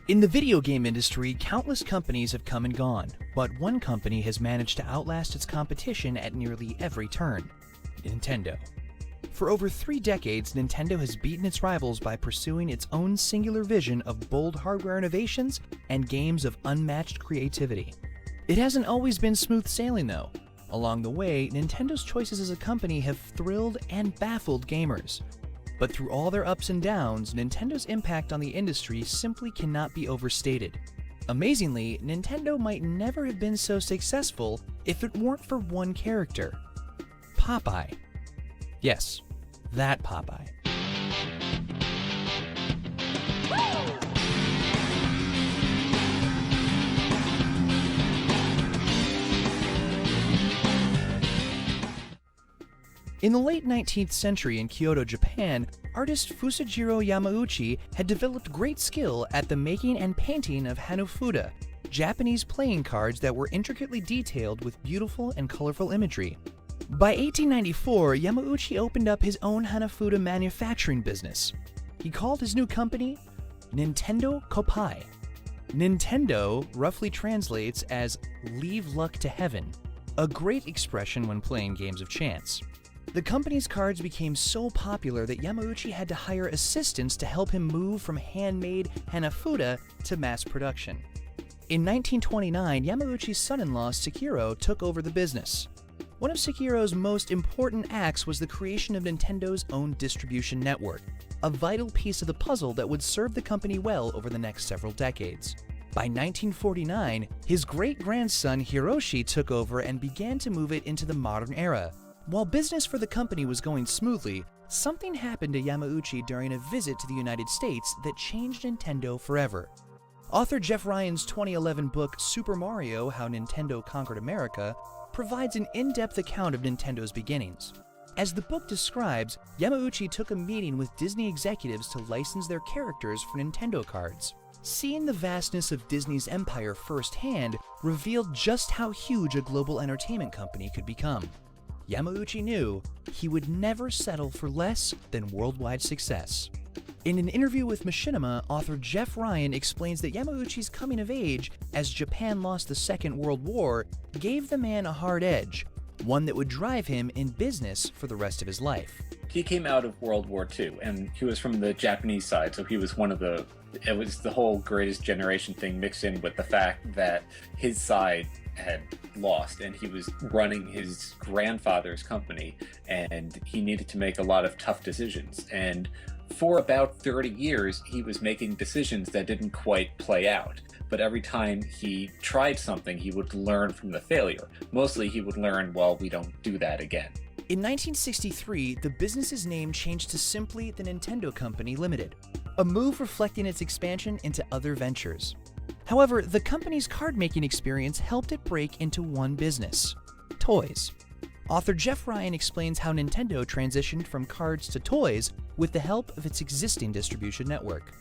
In the video game industry, countless companies have come and gone, but one company has managed to outlast its competition at nearly every turn: Nintendo. For over 3 decades, Nintendo has beaten its rivals by pursuing its own singular vision of bold hardware innovations and games of unmatched creativity. It hasn't always been smooth sailing though. Along the way, Nintendo's choices as a company have thrilled and baffled gamers. But through all their ups and downs, Nintendo's impact on the industry simply cannot be overstated. Amazingly, Nintendo might never have been so successful if it weren't for one character: Popeye. Yes, that Popeye. In the late 19th century in Kyoto, Japan, artist Fusajiro Yamauchi had developed great skill at the making and painting of hanafuda, Japanese playing cards that were intricately detailed with beautiful and colorful imagery. By 1894, Yamauchi opened up his own hanafuda manufacturing business. He called his new company Nintendo Koppai. Nintendo roughly translates as "leave luck to heaven," a great expression when playing games of chance. The company's cards became so popular that Yamauchi had to hire assistants to help him move from handmade hanafuda to mass production. In 1929, Yamauchi's son-in-law Sekiro took over the business. One of Sekiro's most important acts was the creation of Nintendo's own distribution network, a vital piece of the puzzle that would serve the company well over the next several decades. By 1949, his great-grandson Hiroshi took over and began to move it into the modern era. While business for the company was going smoothly, something happened to Yamauchi during a visit to the United States that changed Nintendo forever. Author Jeff Ryan's 2011 book Super Mario: How Nintendo Conquered America provides an in-depth account of Nintendo's beginnings. As the book describes, Yamauchi took a meeting with Disney executives to license their characters for Nintendo cards. Seeing the vastness of Disney's empire firsthand revealed just how huge a global entertainment company could become. Yamauchi knew he would never settle for less than worldwide success. In an interview with Machinima, author Jeff Ryan explains that Yamauchi's coming of age as Japan lost the Second World War gave the man a hard edge, one that would drive him in business for the rest of his life. He came out of World War II, and he was from the Japanese side, so he was it was the whole greatest generation thing mixed in with the fact that his side had lost and he was running his grandfather's company, and he needed to make a lot of tough decisions. And for about 30 years, he was making decisions that didn't quite play out. But every time he tried something, he would learn from the failure. Mostly he would learn, well, we don't do that again. In 1963, the business's name changed to simply the Nintendo Company Limited, a move reflecting its expansion into other ventures. However, the company's card-making experience helped it break into one business: toys. Author Jeff Ryan explains how Nintendo transitioned from cards to toys with the help of its existing distribution network.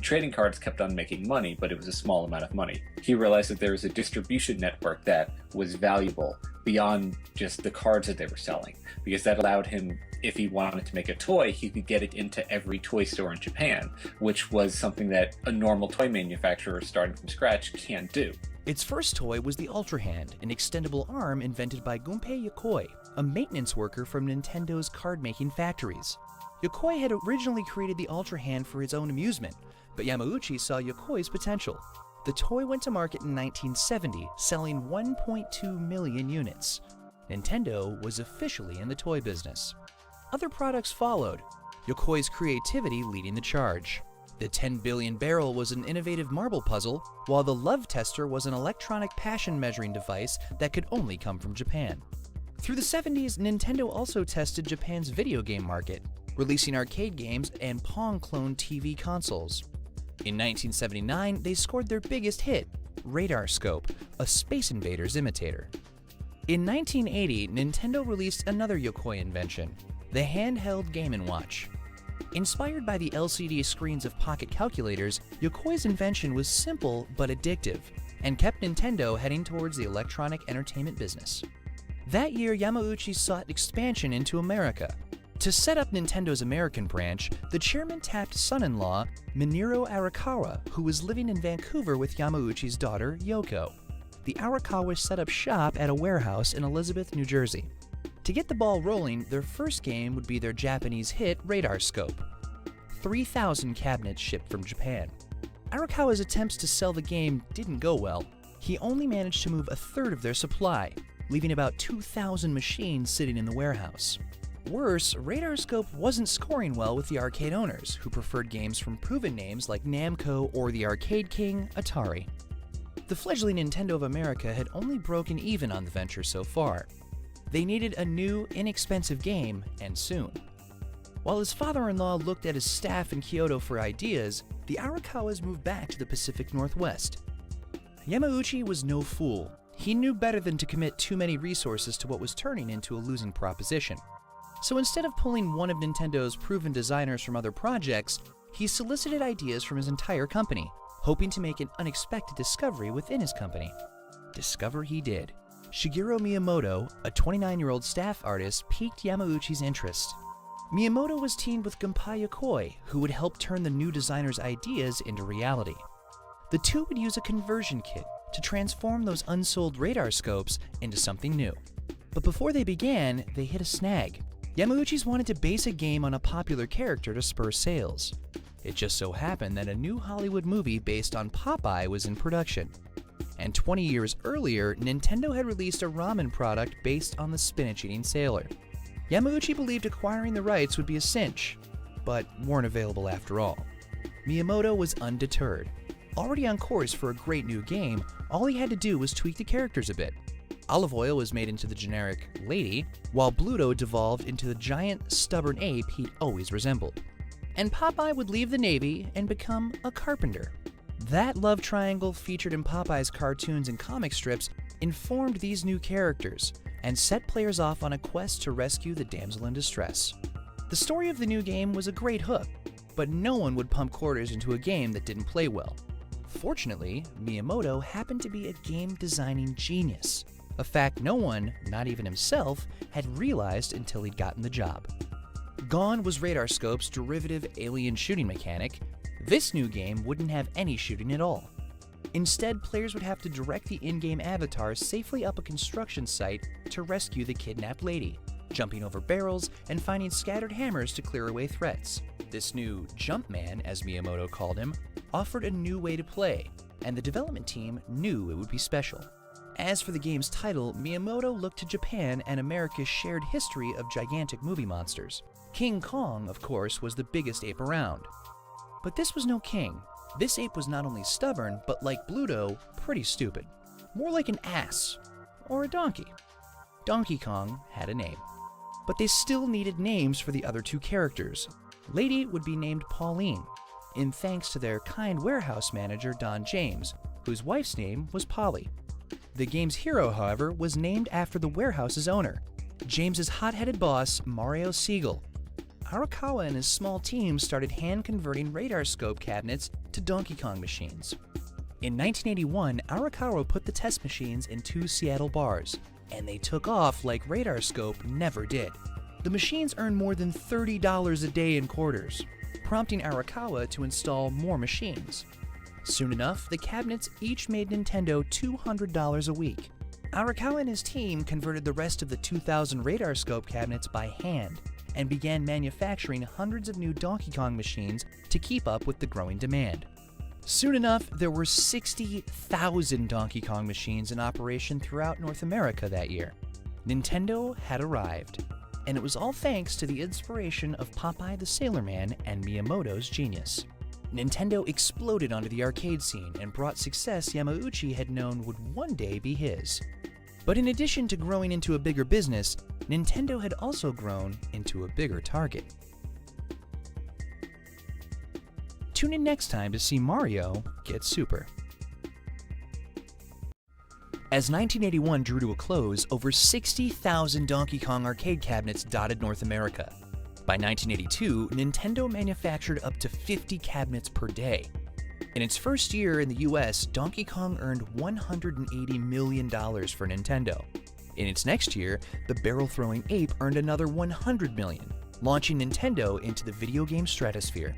Trading cards kept on making money, but it was a small amount of money. He realized that there was a distribution network that was valuable beyond just the cards that they were selling, because that allowed him, if he wanted to make a toy, he could get it into every toy store in Japan, which was something that a normal toy manufacturer starting from scratch can't do. Its first toy was the Ultra Hand, an extendable arm invented by Gunpei Yokoi, a maintenance worker from Nintendo's card-making factories. Yokoi had originally created the Ultra Hand for his own amusement, but Yamauchi saw Yokoi's potential. The toy went to market in 1970, selling 1.2 million units. Nintendo was officially in the toy business. Other products followed, Yokoi's creativity leading the charge. The 10 billion barrel was an innovative marble puzzle, while the Love Tester was an electronic passion measuring device that could only come from Japan. Through the 70s, Nintendo also tested Japan's video game market, releasing arcade games and Pong-cloned TV consoles. In 1979, they scored their biggest hit, Radar Scope, a Space Invaders imitator. In 1980, Nintendo released another Yokoi invention, the handheld Game & Watch. Inspired by the LCD screens of pocket calculators, Yokoi's invention was simple but addictive, and kept Nintendo heading towards the electronic entertainment business. That year, Yamauchi sought expansion into America. To set up Nintendo's American branch, the chairman tapped son-in-law Minoru Arakawa, who was living in Vancouver with Yamauchi's daughter, Yoko. The Arakawas set up shop at a warehouse in Elizabeth, New Jersey. To get the ball rolling, their first game would be their Japanese hit Radar Scope. 3,000 cabinets shipped from Japan. Arakawa's attempts to sell the game didn't go well. He only managed to move a third of their supply, leaving about 2,000 machines sitting in the warehouse. Worse, Radar Scope wasn't scoring well with the arcade owners, who preferred games from proven names like Namco or the Arcade King, Atari. The fledgling Nintendo of America had only broken even on the venture so far. They needed a new, inexpensive game, and soon. While his father-in-law looked at his staff in Kyoto for ideas, the Arakawas moved back to the Pacific Northwest. Yamauchi was no fool. He knew better than to commit too many resources to what was turning into a losing proposition. So instead of pulling one of Nintendo's proven designers from other projects, he solicited ideas from his entire company, hoping to make an unexpected discovery within his company. Discover he did. Shigeru Miyamoto, a 29-year-old staff artist, piqued Yamauchi's interest. Miyamoto was teamed with Gunpei Yokoi, who would help turn the new designer's ideas into reality. The two would use a conversion kit to transform those unsold radar scopes into something new. But before they began, they hit a snag. Yamauchi's wanted to base a game on a popular character to spur sales. It just so happened that a new Hollywood movie based on Popeye was in production. And 20 years earlier, Nintendo had released a ramen product based on the spinach-eating sailor. Yamauchi believed acquiring the rights would be a cinch, but weren't available after all. Miyamoto was undeterred. Already on course for a great new game, all he had to do was tweak the characters a bit. Olive Oil was made into the generic lady, while Bluto devolved into the giant, stubborn ape he'd always resembled. And Popeye would leave the Navy and become a carpenter. That love triangle featured in Popeye's cartoons and comic strips informed these new characters and set players off on a quest to rescue the damsel in distress. The story of the new game was a great hook, but no one would pump quarters into a game that didn't play well. Fortunately, Miyamoto happened to be a game designing genius, a fact no one, not even himself, had realized until he'd gotten the job. Gone was Radar Scope's derivative alien shooting mechanic. This new game wouldn't have any shooting at all. Instead, players would have to direct the in-game avatar safely up a construction site to rescue the kidnapped lady, jumping over barrels and finding scattered hammers to clear away threats. This new Jumpman, as Miyamoto called him, offered a new way to play, and the development team knew it would be special. As for the game's title, Miyamoto looked to Japan and America's shared history of gigantic movie monsters. King Kong, of course, was the biggest ape around. But this was no king. This ape was not only stubborn, but like Bluto, pretty stupid. More like an ass. Or a donkey. Donkey Kong had a name. But they still needed names for the other two characters. Lady would be named Pauline, in thanks to their kind warehouse manager Don James, whose wife's name was Polly. The game's hero, however, was named after the warehouse's owner, James's hot-headed boss, Mario Siegel. Arakawa and his small team started hand-converting radar scope cabinets to Donkey Kong machines. In 1981, Arakawa put the test machines in 2 Seattle bars, and they took off like Radar Scope never did. The machines earned more than $30 a day in quarters, prompting Arakawa to install more machines. Soon enough, the cabinets each made Nintendo $200 a week. Arakawa and his team converted the rest of the 2,000 Radar Scope cabinets by hand and began manufacturing hundreds of new Donkey Kong machines to keep up with the growing demand. Soon enough, there were 60,000 Donkey Kong machines in operation throughout North America that year. Nintendo had arrived, and it was all thanks to the inspiration of Popeye the Sailor Man and Miyamoto's genius. Nintendo exploded onto the arcade scene and brought success Yamauchi had known would one day be his. But in addition to growing into a bigger business, Nintendo had also grown into a bigger target. Tune in next time to see Mario get super. As 1981 drew to a close, over 60,000 Donkey Kong arcade cabinets dotted North America. By 1982, Nintendo manufactured up to 50 cabinets per day. In its first year in the US, Donkey Kong earned $180 million for Nintendo. In its next year, the barrel-throwing ape earned another $100 million. launching Nintendo into the video game stratosphere.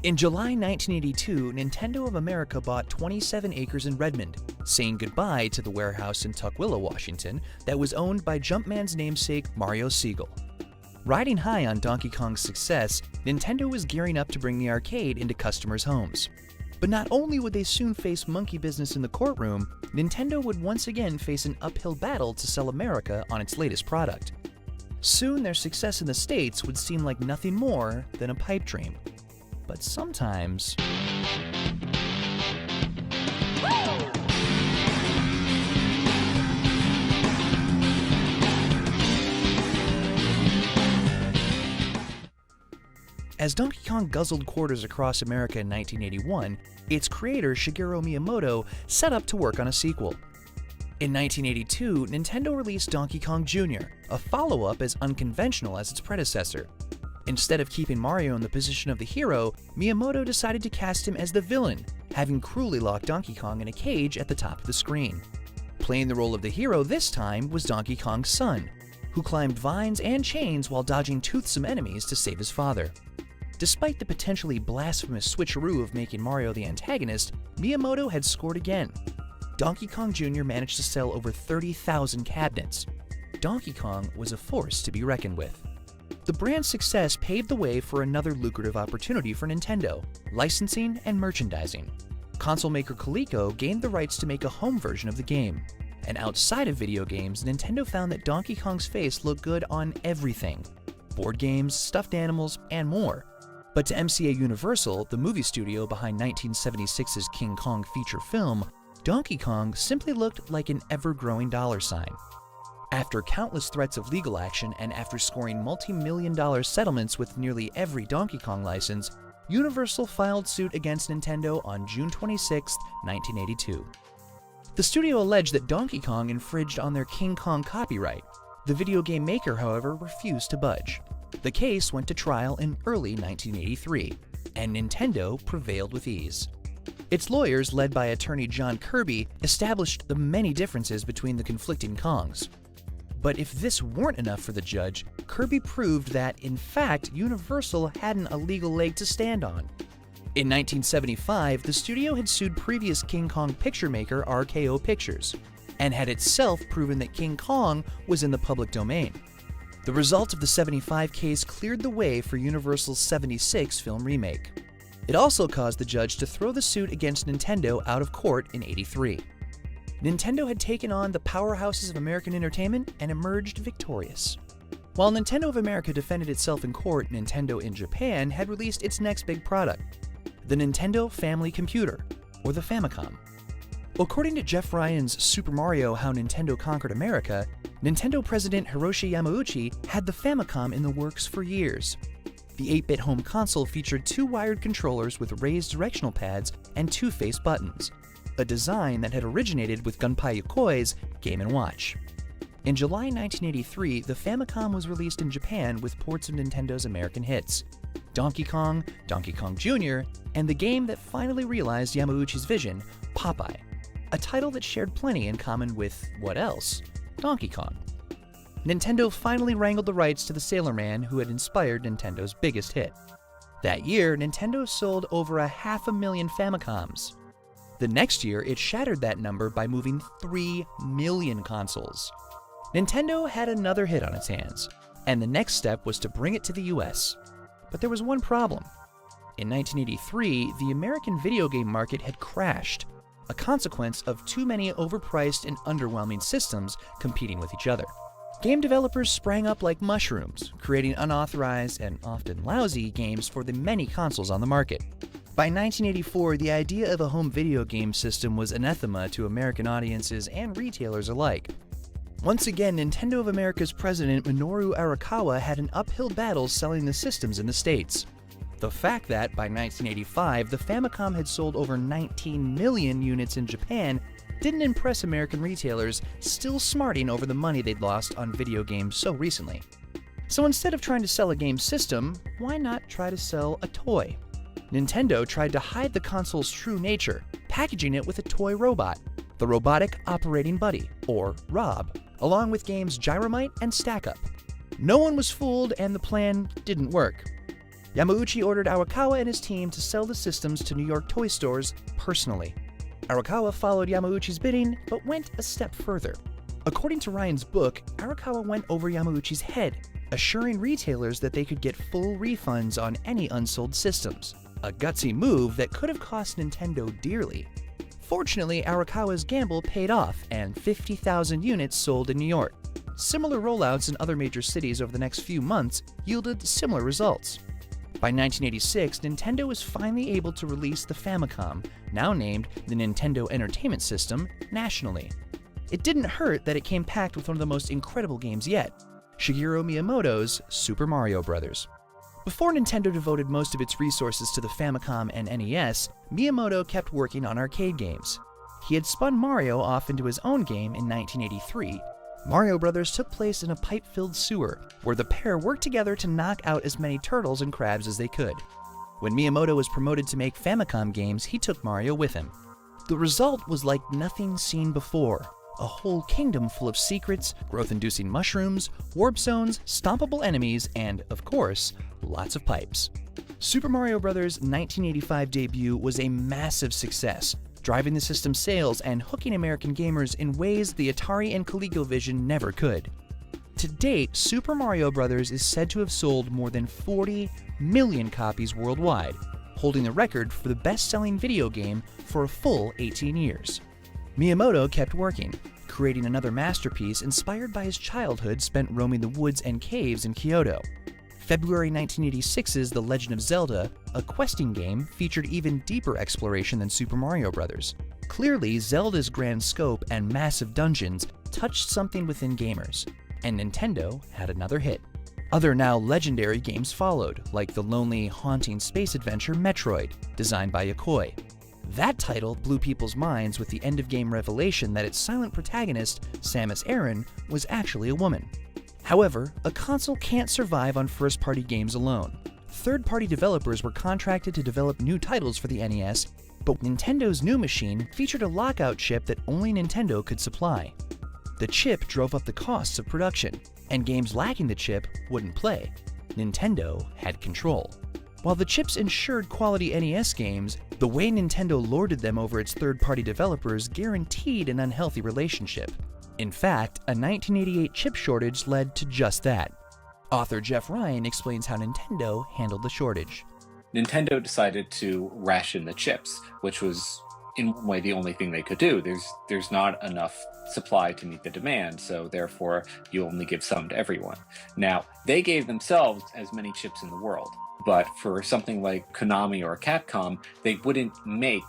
In July 1982, Nintendo of America bought 27 acres in Redmond, saying goodbye to the warehouse in Tukwila, Washington, that was owned by Jumpman's namesake Mario Siegel. Riding high on Donkey Kong's success, Nintendo was gearing up to bring the arcade into customers' homes. But not only would they soon face monkey business in the courtroom, Nintendo would once again face an uphill battle to sell America on its latest product. Soon their success in the States would seem like nothing more than a pipe dream. But sometimes... As Donkey Kong guzzled quarters across America in 1981, its creator Shigeru Miyamoto set up to work on a sequel. In 1982, Nintendo released Donkey Kong Jr., a follow-up as unconventional as its predecessor. Instead of keeping Mario in the position of the hero, Miyamoto decided to cast him as the villain, having cruelly locked Donkey Kong in a cage at the top of the screen. Playing the role of the hero this time was Donkey Kong's son, who climbed vines and chains while dodging toothsome enemies to save his father. Despite the potentially blasphemous switcheroo of making Mario the antagonist, Miyamoto had scored again. Donkey Kong Jr. managed to sell over 30,000 cabinets. Donkey Kong was a force to be reckoned with. The brand's success paved the way for another lucrative opportunity for Nintendo: licensing and merchandising. Console maker Coleco gained the rights to make a home version of the game. And outside of video games, Nintendo found that Donkey Kong's face looked good on everything: board games, stuffed animals, and more. But to MCA Universal, the movie studio behind 1976's King Kong feature film, Donkey Kong simply looked like an ever-growing dollar sign. After countless threats of legal action and after scoring multi-million-dollar settlements with nearly every Donkey Kong license, Universal filed suit against Nintendo on June 26, 1982. The studio alleged that Donkey Kong infringed on their King Kong copyright. The video game maker, however, refused to budge. The case went to trial in early 1983, and Nintendo prevailed with ease. Its lawyers, led by attorney John Kirby, established the many differences between the conflicting Kongs. But if this weren't enough for the judge, Kirby proved that, in fact, Universal hadn't a legal leg to stand on. In 1975, the studio had sued previous King Kong picture maker RKO Pictures, and had itself proven that King Kong was in the public domain. The result of the 75 case cleared the way for Universal's 76 film remake. It also caused the judge to throw the suit against Nintendo out of court in '83. Nintendo had taken on the powerhouses of American entertainment and emerged victorious. While Nintendo of America defended itself in court, Nintendo in Japan had released its next big product, the Nintendo Family Computer, or the Famicom. According to Jeff Ryan's Super Mario: How Nintendo Conquered America, Nintendo president Hiroshi Yamauchi had the Famicom in the works for years. The 8-bit home console featured two wired controllers with raised directional pads and two-face buttons, a design that had originated with Gunpei Yokoi's Game & Watch. In July 1983, the Famicom was released in Japan with ports of Nintendo's American hits: Donkey Kong, Donkey Kong Jr., and the game that finally realized Yamauchi's vision, Popeye, a title that shared plenty in common with, what else? Donkey Kong. Nintendo finally wrangled the rights to the Sailor Man who had inspired Nintendo's biggest hit. That year, Nintendo sold over 500,000 Famicoms. The next year, it shattered that number by moving 3 million consoles. Nintendo had another hit on its hands, and the next step was to bring it to the US. But there was one problem. In 1983, the American video game market had crashed, a consequence of too many overpriced and underwhelming systems competing with each other. Game developers sprang up like mushrooms, creating unauthorized and often lousy games for the many consoles on the market. By 1984, the idea of a home video game system was anathema to American audiences and retailers alike. Once again, Nintendo of America's president Minoru Arakawa had an uphill battle selling the systems in the States. The fact that, by 1985, the Famicom had sold over 19 million units in Japan didn't impress American retailers, still smarting over the money they'd lost on video games so recently. So instead of trying to sell a game system, why not try to sell a toy? Nintendo tried to hide the console's true nature, packaging it with a toy robot, the Robotic Operating Buddy, or ROB, along with games Gyromite and Stack Up. No one was fooled, and the plan didn't work. Yamauchi ordered Arakawa and his team to sell the systems to New York toy stores personally. Arakawa followed Yamauchi's bidding, but went a step further. According to Ryan's book, Arakawa went over Yamauchi's head, assuring retailers that they could get full refunds on any unsold systems, a gutsy move that could have cost Nintendo dearly. Fortunately, Arakawa's gamble paid off, and 50,000 units sold in New York. Similar rollouts in other major cities over the next few months yielded similar results. By 1986, Nintendo was finally able to release the Famicom, now named the Nintendo Entertainment System, nationally. It didn't hurt that it came packed with one of the most incredible games yet, Shigeru Miyamoto's Super Mario Bros. Before Nintendo devoted most of its resources to the Famicom and NES, Miyamoto kept working on arcade games. He had spun Mario off into his own game in 1983. Mario Bros. Took place in a pipe-filled sewer, where the pair worked together to knock out as many turtles and crabs as they could. When Miyamoto was promoted to make Famicom games, he took Mario with him. The result was like nothing seen before. A whole kingdom full of secrets, growth-inducing mushrooms, warp zones, stompable enemies, and, of course, lots of pipes. Super Mario Bros.' 1985 debut was a massive success, driving the system's sales and hooking American gamers in ways the Atari and ColecoVision never could. To date, Super Mario Bros. Is said to have sold more than 40 million copies worldwide, holding the record for the best-selling video game for a full 18 years. Miyamoto kept working, creating another masterpiece inspired by his childhood spent roaming the woods and caves in Kyoto. February 1986's The Legend of Zelda, a questing game, featured even deeper exploration than Super Mario Bros. Clearly, Zelda's grand scope and massive dungeons touched something within gamers, and Nintendo had another hit. Other now legendary games followed, like the lonely, haunting space adventure Metroid, designed by Yokoi. That title blew people's minds with the end-of-game revelation that its silent protagonist, Samus Aran, was actually a woman. However, a console can't survive on first-party games alone. Third-party developers were contracted to develop new titles for the NES, but Nintendo's new machine featured a lockout chip that only Nintendo could supply. The chip drove up the costs of production, and games lacking the chip wouldn't play. Nintendo had control. While the chips ensured quality NES games, the way Nintendo lorded them over its third-party developers guaranteed an unhealthy relationship. In fact, a 1988 chip shortage led to just that. Author Jeff Ryan explains how Nintendo handled the shortage. Nintendo decided to ration the chips, which was in one way the only thing they could do. There's not enough supply to meet the demand, so therefore you only give some to everyone. Now, they gave themselves as many chips in the world, but for something like Konami or Capcom, they wouldn't make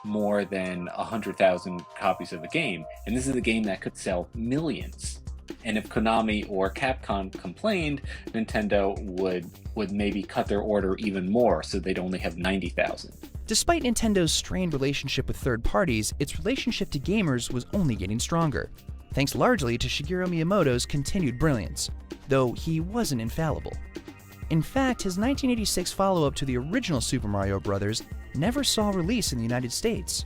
more than 100,000 copies of a game, and this is a game that could sell millions. And if Konami or Capcom complained, Nintendo would maybe cut their order even more, so they'd only have 90,000. Despite Nintendo's strained relationship with third parties, its relationship to gamers was only getting stronger, thanks largely to Shigeru Miyamoto's continued brilliance, though he wasn't infallible. In fact, his 1986 follow-up to the original Super Mario Bros. Never saw release in the United States,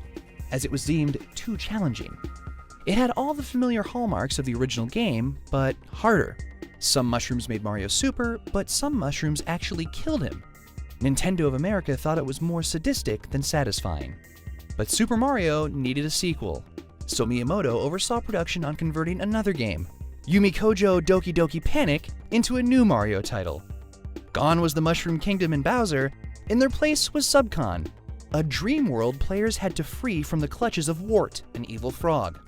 as it was deemed too challenging. It had all the familiar hallmarks of the original game, but harder. Some mushrooms made Mario super, but some mushrooms actually killed him. Nintendo of America thought it was more sadistic than satisfying. But Super Mario needed a sequel, so Miyamoto oversaw production on converting another game, Yumi Kojo Doki Doki Panic, into a new Mario title. Gone was the Mushroom Kingdom and Bowser. In their place was Subcon, a dream world players had to free from the clutches of Wart, an evil frog.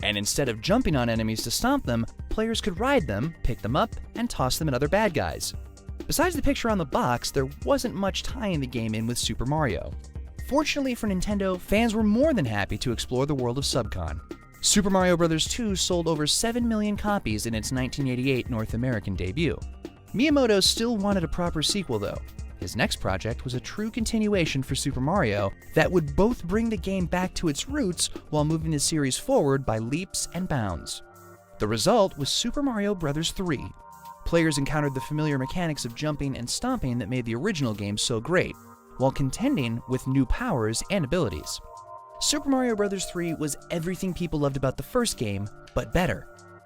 And instead of jumping on enemies to stomp them, players could ride them, pick them up, and toss them at other bad guys. Besides the picture on the box, there wasn't much tying the game in with Super Mario. Fortunately for Nintendo, fans were more than happy to explore the world of Subcon. Super Mario Bros. 2 sold over 7 million copies in its 1988 North American debut. Miyamoto still wanted a proper sequel, though. His next project was a true continuation for Super Mario that would both bring the game back to its roots while moving the series forward by leaps and bounds. The result was Super Mario Bros. 3. Players encountered the familiar mechanics of jumping and stomping that made the original game so great, while contending with new powers and abilities. Super Mario Bros. 3 was everything people loved about the first game, but better.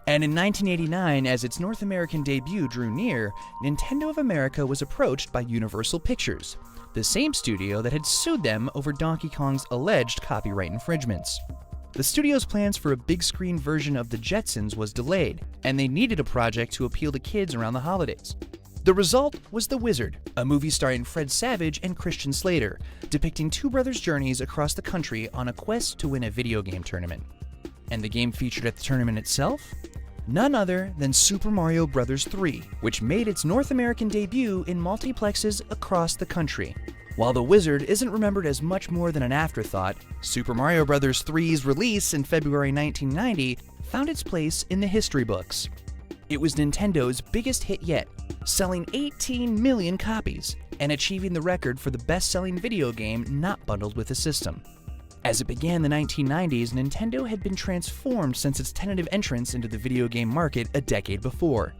And in 1989, as its North American debut drew near, Nintendo of America was approached by Universal Pictures, the same studio that had sued them over Donkey Kong's alleged copyright infringements. The studio's plans for a big-screen version of the Jetsons was delayed, and they needed a project to appeal to kids around the holidays. The result was The Wizard, a movie starring Fred Savage and Christian Slater, depicting two brothers' journeys across the country on a quest to win a video game tournament. And the game featured at the tournament itself? None other than Super Mario Bros. 3, which made its North American debut in multiplexes across the country. While The Wizard isn't remembered as much more than an afterthought, Super Mario Bros. 3's release in February 1990 found its place in the history books. It was Nintendo's biggest hit yet, selling 18 million copies and achieving the record for the best-selling video game not bundled with a system. As it began the 1990s, Nintendo had been transformed since its tentative entrance into the video game market a decade before.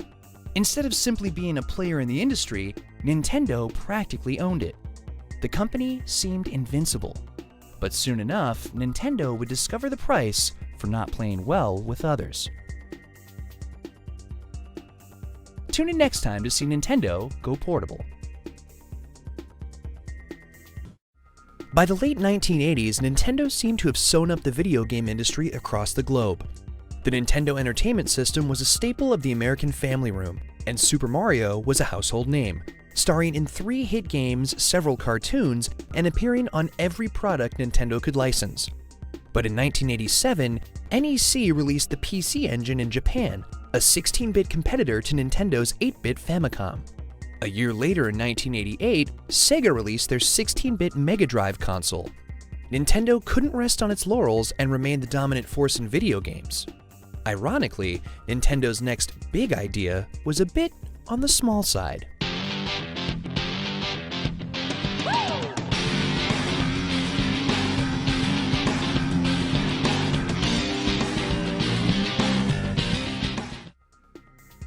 Instead of simply being a player in the industry, Nintendo practically owned it. The company seemed invincible. But soon enough, Nintendo would discover the price for not playing well with others. Tune in next time to see Nintendo go portable. By the late 1980s, Nintendo seemed to have sewn up the video game industry across the globe. The Nintendo Entertainment System was a staple of the American family room, and Super Mario was a household name, starring in 3 hit games, several cartoons, and appearing on every product Nintendo could license. But in 1987, NEC released the PC Engine in Japan, a 16-bit competitor to Nintendo's 8-bit Famicom. A year later in 1988, Sega released their 16-bit Mega Drive console. Nintendo couldn't rest on its laurels and remained the dominant force in video games. Ironically, Nintendo's next big idea was a bit on the small side.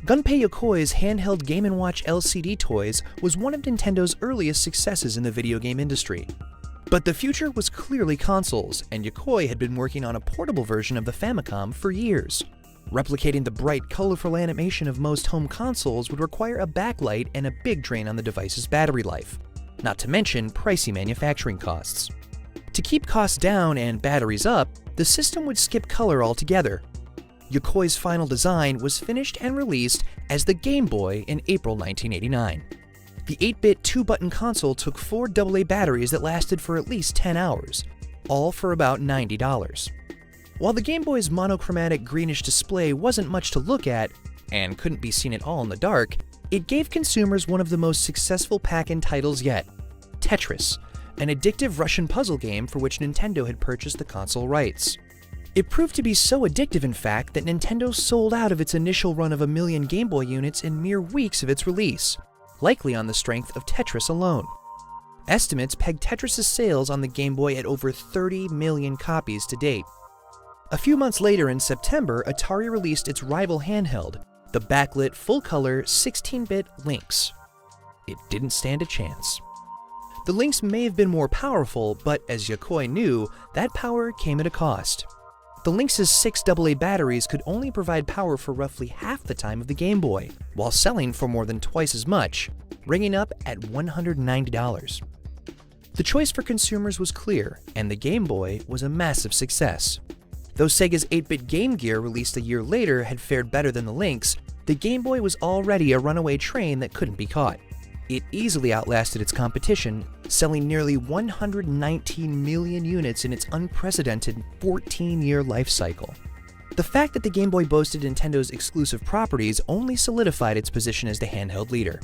Gunpei Yokoi's handheld Game & Watch LCD toys was one of Nintendo's earliest successes in the video game industry. But the future was clearly consoles, and Yokoi had been working on a portable version of the Famicom for years. Replicating the bright, colorful animation of most home consoles would require a backlight and a big drain on the device's battery life, not to mention pricey manufacturing costs. To keep costs down and batteries up, the system would skip color altogether. Yokoi's final design was finished and released as the Game Boy in April 1989. The 8-bit 2-button console took 4 AA batteries that lasted for at least 10 hours, all for about $90. While the Game Boy's monochromatic greenish display wasn't much to look at, and couldn't be seen at all in the dark, it gave consumers one of the most successful pack-in titles yet, Tetris, an addictive Russian puzzle game for which Nintendo had purchased the console rights. It proved to be so addictive, in fact, that Nintendo sold out of its initial run of 1 million Game Boy units in mere weeks of its release, likely on the strength of Tetris alone. Estimates peg Tetris' sales on the Game Boy at over 30 million copies to date. A few months later in September, Atari released its rival handheld, the backlit full-color 16-bit Lynx. It didn't stand a chance. The Lynx may have been more powerful, but as Yokoi knew, that power came at a cost. The Lynx's 6 AA batteries could only provide power for roughly half the time of the Game Boy, while selling for more than twice as much, ringing up at $190. The choice for consumers was clear, and the Game Boy was a massive success. Though Sega's 8-bit Game Gear, released a year later, had fared better than the Lynx, the Game Boy was already a runaway train that couldn't be caught. It easily outlasted its competition, selling nearly 119 million units in its unprecedented 14-year life cycle. The fact that the Game Boy boasted Nintendo's exclusive properties only solidified its position as the handheld leader.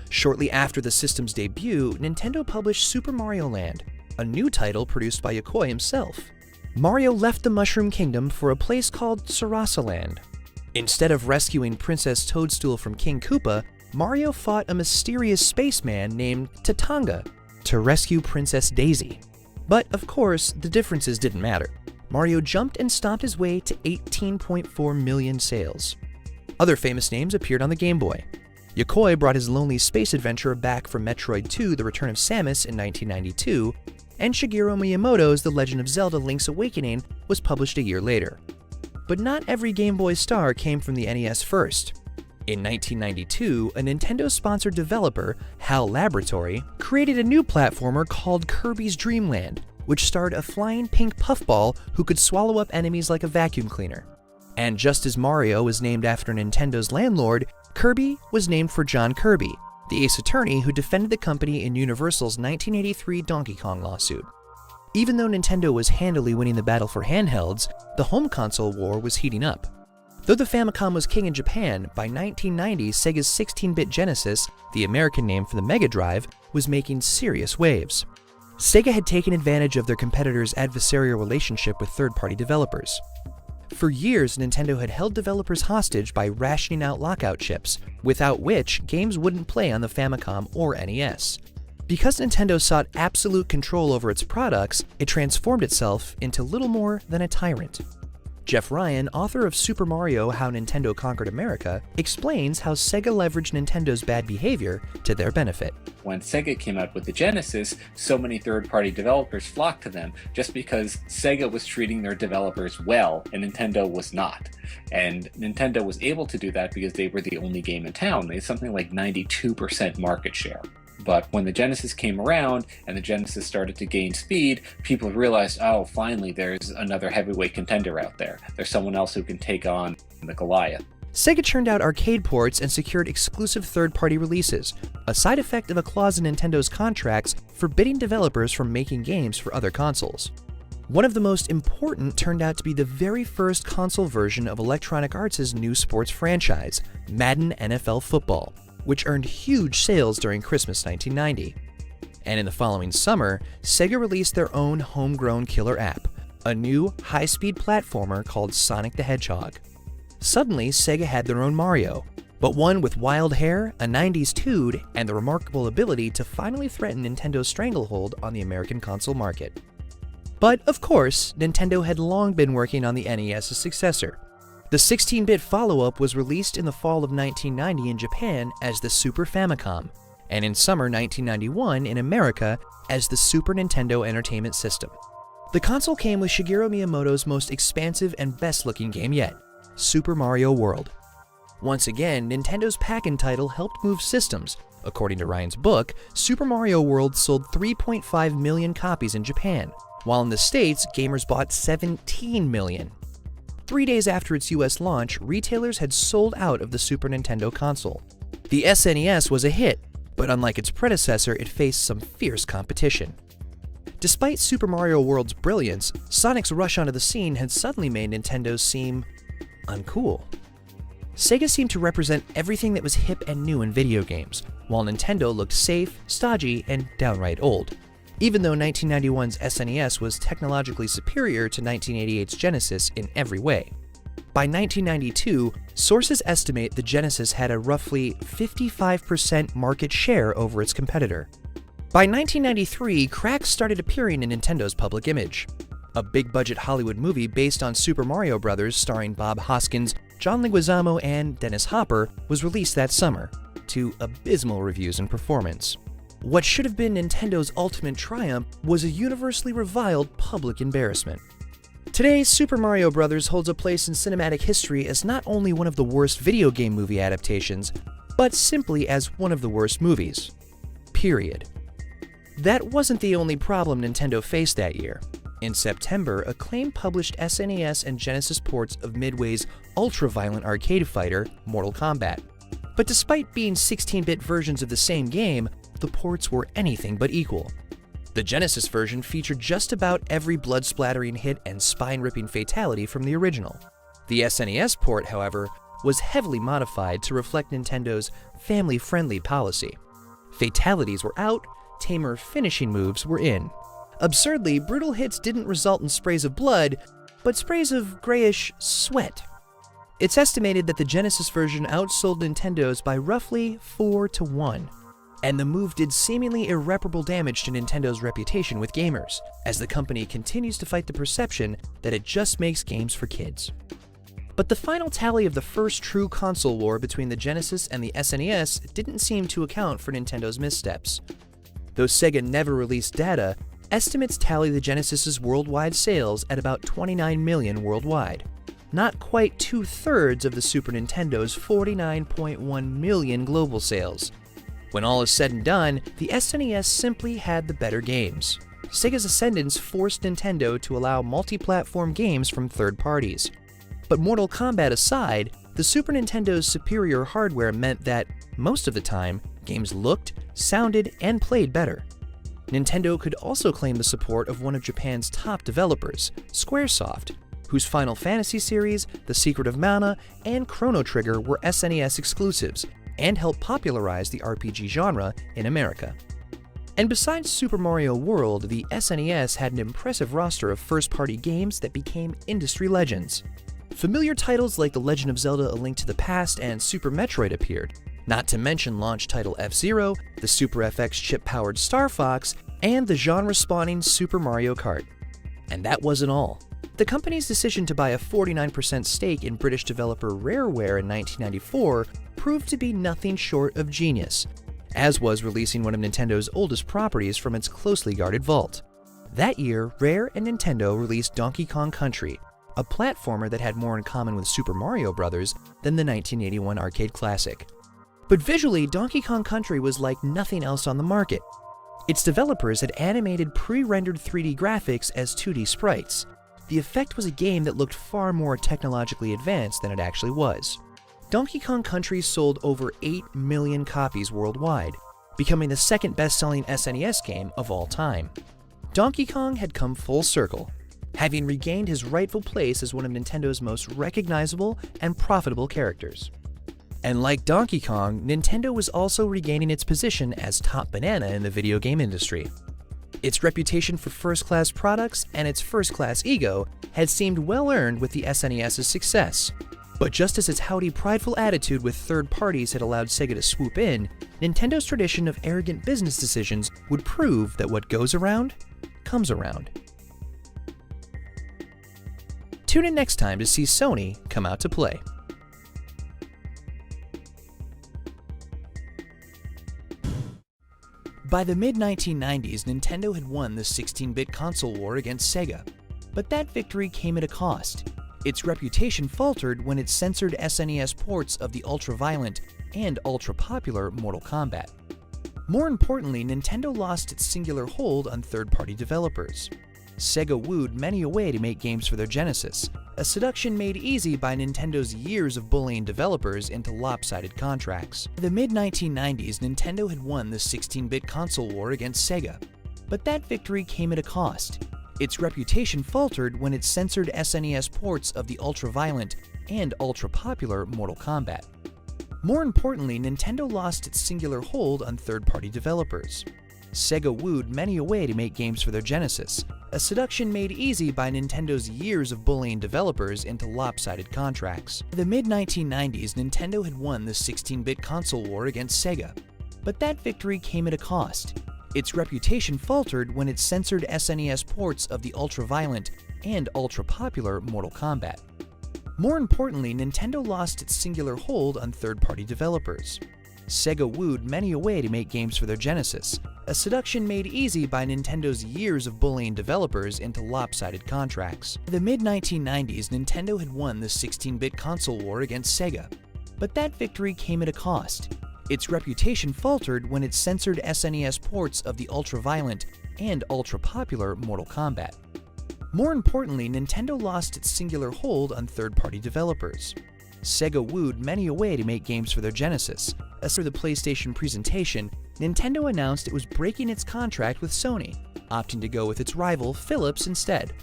Shortly after the system's debut, Nintendo published Super Mario Land, a new title produced by Yokoi himself. Mario left the Mushroom Kingdom for a place called Sarasa Land. Instead of rescuing Princess Toadstool from King Koopa, Mario fought a mysterious spaceman named Tatanga to rescue Princess Daisy. But of course, the differences didn't matter. Mario jumped and stomped his way to 18.4 million sales. Other famous names appeared on the Game Boy. Yokoi brought his lonely space adventure back for Metroid 2: The Return of Samus in 1992, and Shigeru Miyamoto's The Legend of Zelda: Link's Awakening was published a year later. but not every Game Boy star came from the NES first. In 1992, a Nintendo-sponsored developer, HAL Laboratory, created a new platformer called Kirby's Dream Land, which starred a flying pink puffball who could swallow up enemies like a vacuum cleaner. And just as Mario was named after Nintendo's landlord, Kirby was named for John Kirby, the ace attorney who defended the company in Universal's 1983 Donkey Kong lawsuit. Even though Nintendo was handily winning the battle for handhelds, the home console war was heating up. Though the Famicom was king in Japan, by 1990 Sega's 16-bit Genesis, the American name for the Mega Drive, was making serious waves. Sega had taken advantage of their competitors' adversarial relationship with third-party developers. For years, Nintendo had held developers hostage by rationing out lockout chips, without which games wouldn't play on the Famicom or NES. Because Nintendo sought absolute control over its products, it transformed itself into little more than a tyrant. Jeff Ryan, author of Super Mario: How Nintendo Conquered America, explains how Sega leveraged Nintendo's bad behavior to their benefit. When Sega came out with the Genesis, so many third-party developers flocked to them just because Sega was treating their developers well and Nintendo was not. And Nintendo was able to do that because they were the only game in town. They had something like 92% market share. But when the Genesis came around and the Genesis started to gain speed, people realized, oh, finally there's another heavyweight contender out there. There's someone else who can take on the Goliath. Sega churned out arcade ports and secured exclusive third-party releases, a side effect of a clause in Nintendo's contracts forbidding developers from making games for other consoles. One of the most important turned out to be the very first console version of Electronic Arts' new sports franchise, Madden NFL Football, which earned huge sales during Christmas 1990. And in the following summer, Sega released their own homegrown killer app, a new high-speed platformer called Sonic the Hedgehog. Suddenly, Sega had their own Mario, but one with wild hair, a 90s tood, and the remarkable ability to finally threaten Nintendo's stranglehold on the American console market. But, of course, Nintendo had long been working on the NES's successor. The 16-bit follow-up was released in the fall of 1990 in Japan as the Super Famicom, and in summer 1991 in America as the Super Nintendo Entertainment System. The console came with Shigeru Miyamoto's most expansive and best-looking game yet, Super Mario World. Once again, Nintendo's pack-in title helped move systems. According to Ryan's book, Super Mario World sold 3.5 million copies in Japan, while in the States, gamers bought 17 million. 3 days after its US launch, retailers had sold out of the Super Nintendo console. The SNES was a hit, but unlike its predecessor, it faced some fierce competition. Despite Super Mario World's brilliance, Sonic's rush onto the scene had suddenly made Nintendo seem uncool. Sega seemed to represent everything that was hip and new in video games, while Nintendo looked safe, stodgy, and downright old. Even though 1991's SNES was technologically superior to 1988's Genesis in every way. By 1992, sources estimate the Genesis had a roughly 55% market share over its competitor. By 1993, cracks started appearing in Nintendo's public image. A big-budget Hollywood movie based on Super Mario Bros. Starring Bob Hoskins, John Leguizamo, and Dennis Hopper was released that summer, to abysmal reviews and performance. What should have been Nintendo's ultimate triumph was a universally reviled public embarrassment. Today, Super Mario Bros. Holds a place in cinematic history as not only one of the worst video game movie adaptations, but simply as one of the worst movies. Period. That wasn't the only problem Nintendo faced that year. In September, Acclaim published SNES and Genesis ports of Midway's ultra-violent arcade fighter, Mortal Kombat. But despite being 16-bit versions of the same game, the ports were anything but equal. The Genesis version featured just about every blood-splattering hit and spine-ripping fatality from the original. The SNES port, however, was heavily modified to reflect Nintendo's family-friendly policy. Fatalities were out, tamer finishing moves were in. Absurdly, brutal hits didn't result in sprays of blood, but sprays of grayish sweat. It's estimated that the Genesis version outsold Nintendo's by roughly 4-1. And the move did seemingly irreparable damage to Nintendo's reputation with gamers, as the company continues to fight the perception that it just makes games for kids. But the final tally of the first true console war between the Genesis and the SNES didn't seem to account for Nintendo's missteps. Though Sega never released data, estimates tally the Genesis's worldwide sales at about 29 million worldwide. not quite 2/3 of the Super Nintendo's 49.1 million global sales. When all is said and done, the SNES simply had the better games. Sega's ascendance forced Nintendo to allow multi-platform games from third parties. But Mortal Kombat aside, the Super Nintendo's superior hardware meant that, most of the time, games looked, sounded, and played better. Nintendo could also claim the support of one of Japan's top developers, Squaresoft, whose Final Fantasy series, The Secret of Mana, and Chrono Trigger were SNES exclusives, and helped popularize the RPG genre in America. And besides Super Mario World, the SNES had an impressive roster of first-party games that became industry legends. Familiar titles like The Legend of Zelda: A Link to the Past and Super Metroid appeared, not to mention launch title F-Zero, the Super FX chip-powered Star Fox, and the genre-spawning Super Mario Kart. And that wasn't all. The company's decision to buy a 49% stake in British developer Rareware in 1994 proved to be nothing short of genius, as was releasing one of Nintendo's oldest properties from its closely guarded vault. That year, Rare and Nintendo released Donkey Kong Country, a platformer that had more in common with Super Mario Bros. Than the 1981 arcade classic. But visually, Donkey Kong Country was like nothing else on the market. Its developers had animated pre-rendered 3D graphics as 2D sprites. The effect was a game that looked far more technologically advanced than it actually was. Donkey Kong Country sold over 8 million copies worldwide, becoming the second best-selling SNES game of all time. Donkey Kong had come full circle, having regained his rightful place as one of Nintendo's most recognizable and profitable characters. And like Donkey Kong, Nintendo was also regaining its position as top banana in the video game industry. Its reputation for first-class products and its first-class ego had seemed well-earned with the SNES's success. But just as its haughty, prideful attitude with third parties had allowed Sega to swoop in, Nintendo's tradition of arrogant business decisions would prove that what goes around, comes around. Tune in next time to see Sony come out to play. By the mid-1990s, Nintendo had won the 16-bit console war against Sega. But that victory came at a cost. Its reputation faltered when it censored SNES ports of the ultra-violent and ultra-popular Mortal Kombat. More importantly, Nintendo lost its singular hold on third-party developers. Sega wooed many away to make games for their Genesis, a seduction made easy by Nintendo's years of bullying developers into lopsided contracts. In the mid-1990s, Nintendo had won the 16-bit console war against Sega. But that victory came at a cost. Its reputation faltered when it censored SNES ports of the ultra-violent and ultra-popular Mortal Kombat. More importantly, Nintendo lost its singular hold on third-party developers. Sega wooed many away to make games for their Genesis, a seduction made easy by Nintendo's years of bullying developers into lopsided contracts. In the mid-1990s, Nintendo had won the 16-bit console war against Sega. But that victory came at a cost. Its reputation faltered when it censored SNES ports of the ultra-violent and ultra-popular Mortal Kombat. More importantly, Nintendo lost its singular hold on third-party developers. Sega wooed many away to make games for their Genesis, a seduction made easy by Nintendo's years of bullying developers into lopsided contracts. In the mid-1990s, Nintendo had won the 16-bit console war against Sega. But that victory came at a cost. Its reputation faltered when it censored SNES ports of the ultra-violent and ultra-popular Mortal Kombat. More importantly, Nintendo lost its singular hold on third-party developers. Sega wooed many away to make games for their Genesis. As for the PlayStation presentation, Nintendo announced it was breaking its contract with Sony, opting to go with its rival Philips instead.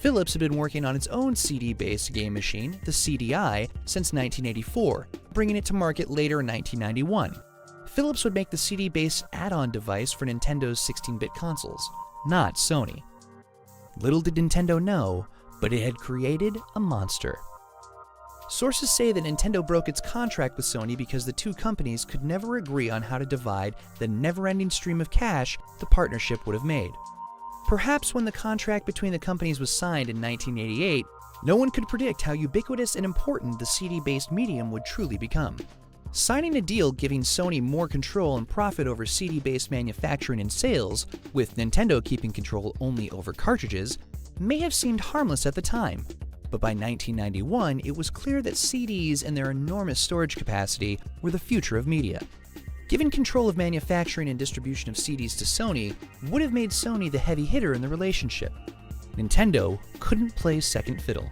Philips had been working on its own CD-based game machine, the CDI, since 1984, bringing it to market later in 1991. Philips would make the CD-based add-on device for Nintendo's 16-bit consoles, not Sony. Little did Nintendo know, but it had created a monster. Sources say that Nintendo broke its contract with Sony because the two companies could never agree on how to divide the never-ending stream of cash the partnership would have made. Perhaps when the contract between the companies was signed in 1988, no one could predict how ubiquitous and important the CD-based medium would truly become. Signing a deal giving Sony more control and profit over CD-based manufacturing and sales, with Nintendo keeping control only over cartridges, may have seemed harmless at the time. But by 1991, it was clear that CDs and their enormous storage capacity were the future of media. Giving control of manufacturing and distribution of CDs to Sony would have made Sony the heavy hitter in the relationship. Nintendo couldn't play second fiddle.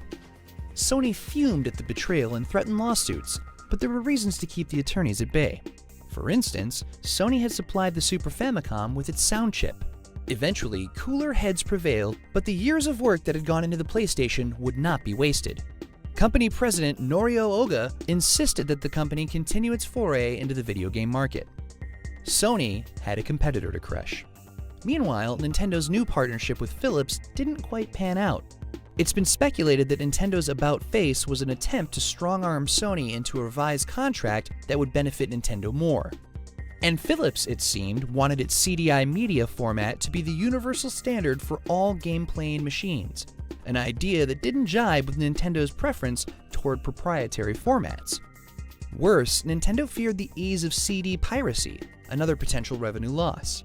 Sony fumed at the betrayal and threatened lawsuits, but there were reasons to keep the attorneys at bay. For instance, Sony had supplied the Super Famicom with its sound chip. Eventually, cooler heads prevailed, but the years of work that had gone into the PlayStation would not be wasted. Company president Norio Oga insisted that the company continue its foray into the video game market. Sony had a competitor to crush. Meanwhile, Nintendo's new partnership with Philips didn't quite pan out. It's been speculated that Nintendo's about-face was an attempt to strong-arm Sony into a revised contract that would benefit Nintendo more. And Philips, it seemed, wanted its CDI media format to be the universal standard for all game-playing machines, an idea that didn't jibe with Nintendo's preference toward proprietary formats. Worse, Nintendo feared the ease of CD piracy, another potential revenue loss.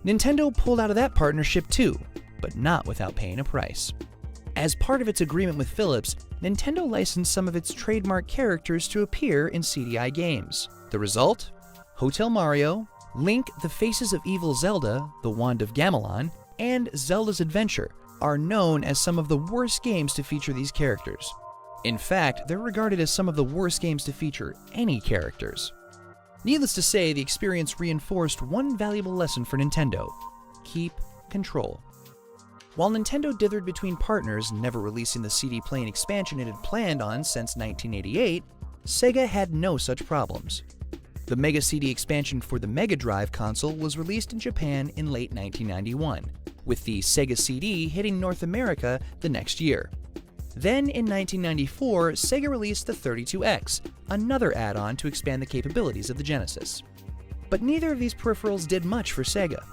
Nintendo pulled out of that partnership too, but not without paying a price. As part of its agreement with Philips, Nintendo licensed some of its trademark characters to appear in CDI games. The result? Hotel Mario, Link, the Faces of Evil Zelda, The Wand of Gamelon, and Zelda's Adventure are known as some of the worst games to feature these characters. In fact, they're regarded as some of the worst games to feature any characters. Needless to say, the experience reinforced one valuable lesson for Nintendo: keep control. While Nintendo dithered between partners, never releasing the CD playing expansion it had planned on since 1988, Sega had no such problems. The Mega CD expansion for the Mega Drive console was released in Japan in late 1991, with the Sega CD hitting North America the next year. Then, in 1994, Sega released the 32X, another add-on to expand the capabilities of the Genesis. But neither of these peripherals did much for Sega.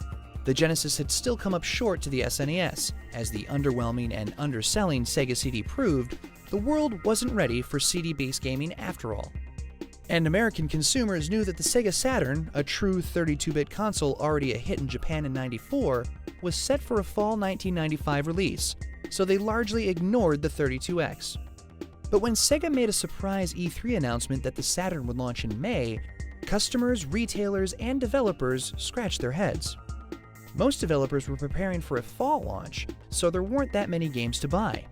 The Genesis had still come up short to the SNES, as the underwhelming and underselling Sega CD proved. The world wasn't ready for CD-based gaming after all. And American consumers knew that the Sega Saturn, a true 32-bit console already a hit in Japan in '94, was set for a fall 1995 release, so they largely ignored the 32X. But when Sega made a surprise E3 announcement that the Saturn would launch in May, customers, retailers, and developers scratched their heads. Most developers were preparing for a fall launch, so there weren't that many games to buy.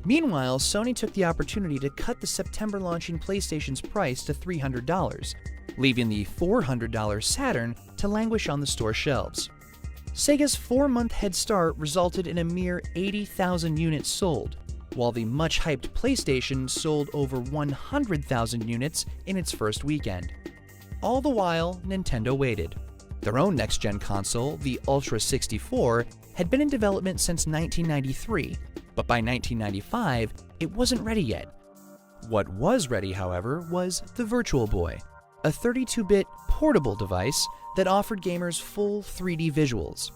Meanwhile, Sony took the opportunity to cut the September launching PlayStation's price to $300, leaving the $400 Saturn to languish on the store shelves. Sega's 4-month head start resulted in a mere 80,000 units sold, while the much-hyped PlayStation sold over 100,000 units in its first weekend. All the while, Nintendo waited. Their own next-gen console, the Ultra 64, had been in development since 1993, but by 1995, it wasn't ready yet. What was ready, however, was the Virtual Boy, a 32-bit portable device that offered gamers full 3D visuals,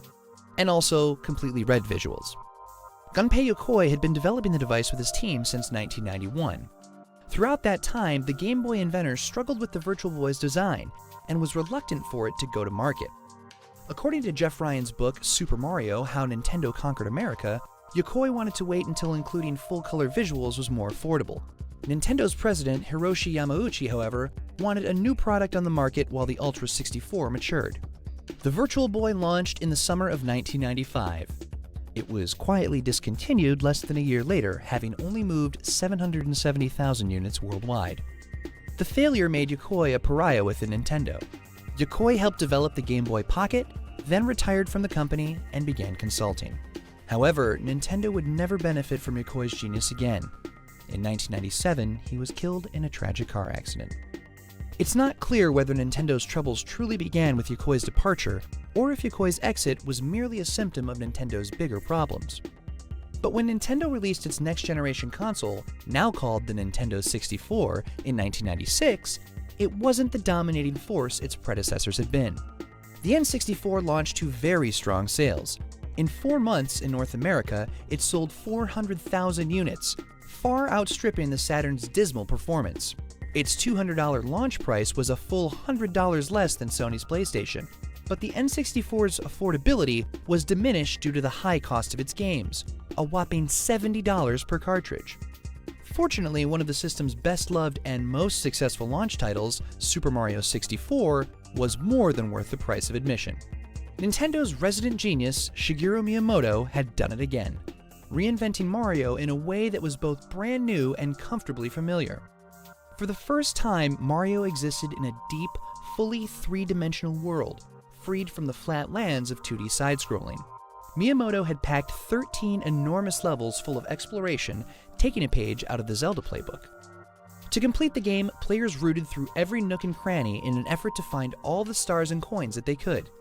and also completely red visuals. Gunpei Yokoi had been developing the device with his team since 1991. Throughout that time, the Game Boy inventor struggled with the Virtual Boy's design and was reluctant for it to go to market. According to Jeff Ryan's book, Super Mario: How Nintendo Conquered America, Yokoi wanted to wait until including full-color visuals was more affordable. Nintendo's president, Hiroshi Yamauchi, however, wanted a new product on the market while the Ultra 64 matured. The Virtual Boy launched in the summer of 1995. It was quietly discontinued less than a year later, having only moved 770,000 units worldwide. The failure made Yokoi a pariah within Nintendo. Yokoi helped develop the Game Boy Pocket, then retired from the company and began consulting. However, Nintendo would never benefit from Yokoi's genius again. In 1997, he was killed in a tragic car accident. It's not clear whether Nintendo's troubles truly began with Yokoi's departure, or if Yokoi's exit was merely a symptom of Nintendo's bigger problems. But when Nintendo released its next-generation console, now called the Nintendo 64, in 1996, it wasn't the dominating force its predecessors had been. The N64 launched to very strong sales. In 4 months in North America, it sold 400,000 units, far outstripping the Saturn's dismal performance. Its $200 launch price was a full $100 less than Sony's PlayStation, but the N64's affordability was diminished due to the high cost of its games, a whopping $70 per cartridge. Unfortunately, one of the system's best-loved and most successful launch titles, Super Mario 64, was more than worth the price of admission. Nintendo's resident genius, Shigeru Miyamoto, had done it again, reinventing Mario in a way that was both brand new and comfortably familiar. For the first time, Mario existed in a deep, fully three-dimensional world, freed from the flat lands of 2D side-scrolling. Miyamoto had packed 13 enormous levels full of exploration, taking a page out of the Zelda playbook. To complete the game, players rooted through every nook and cranny in an effort to find all the stars and coins that they could.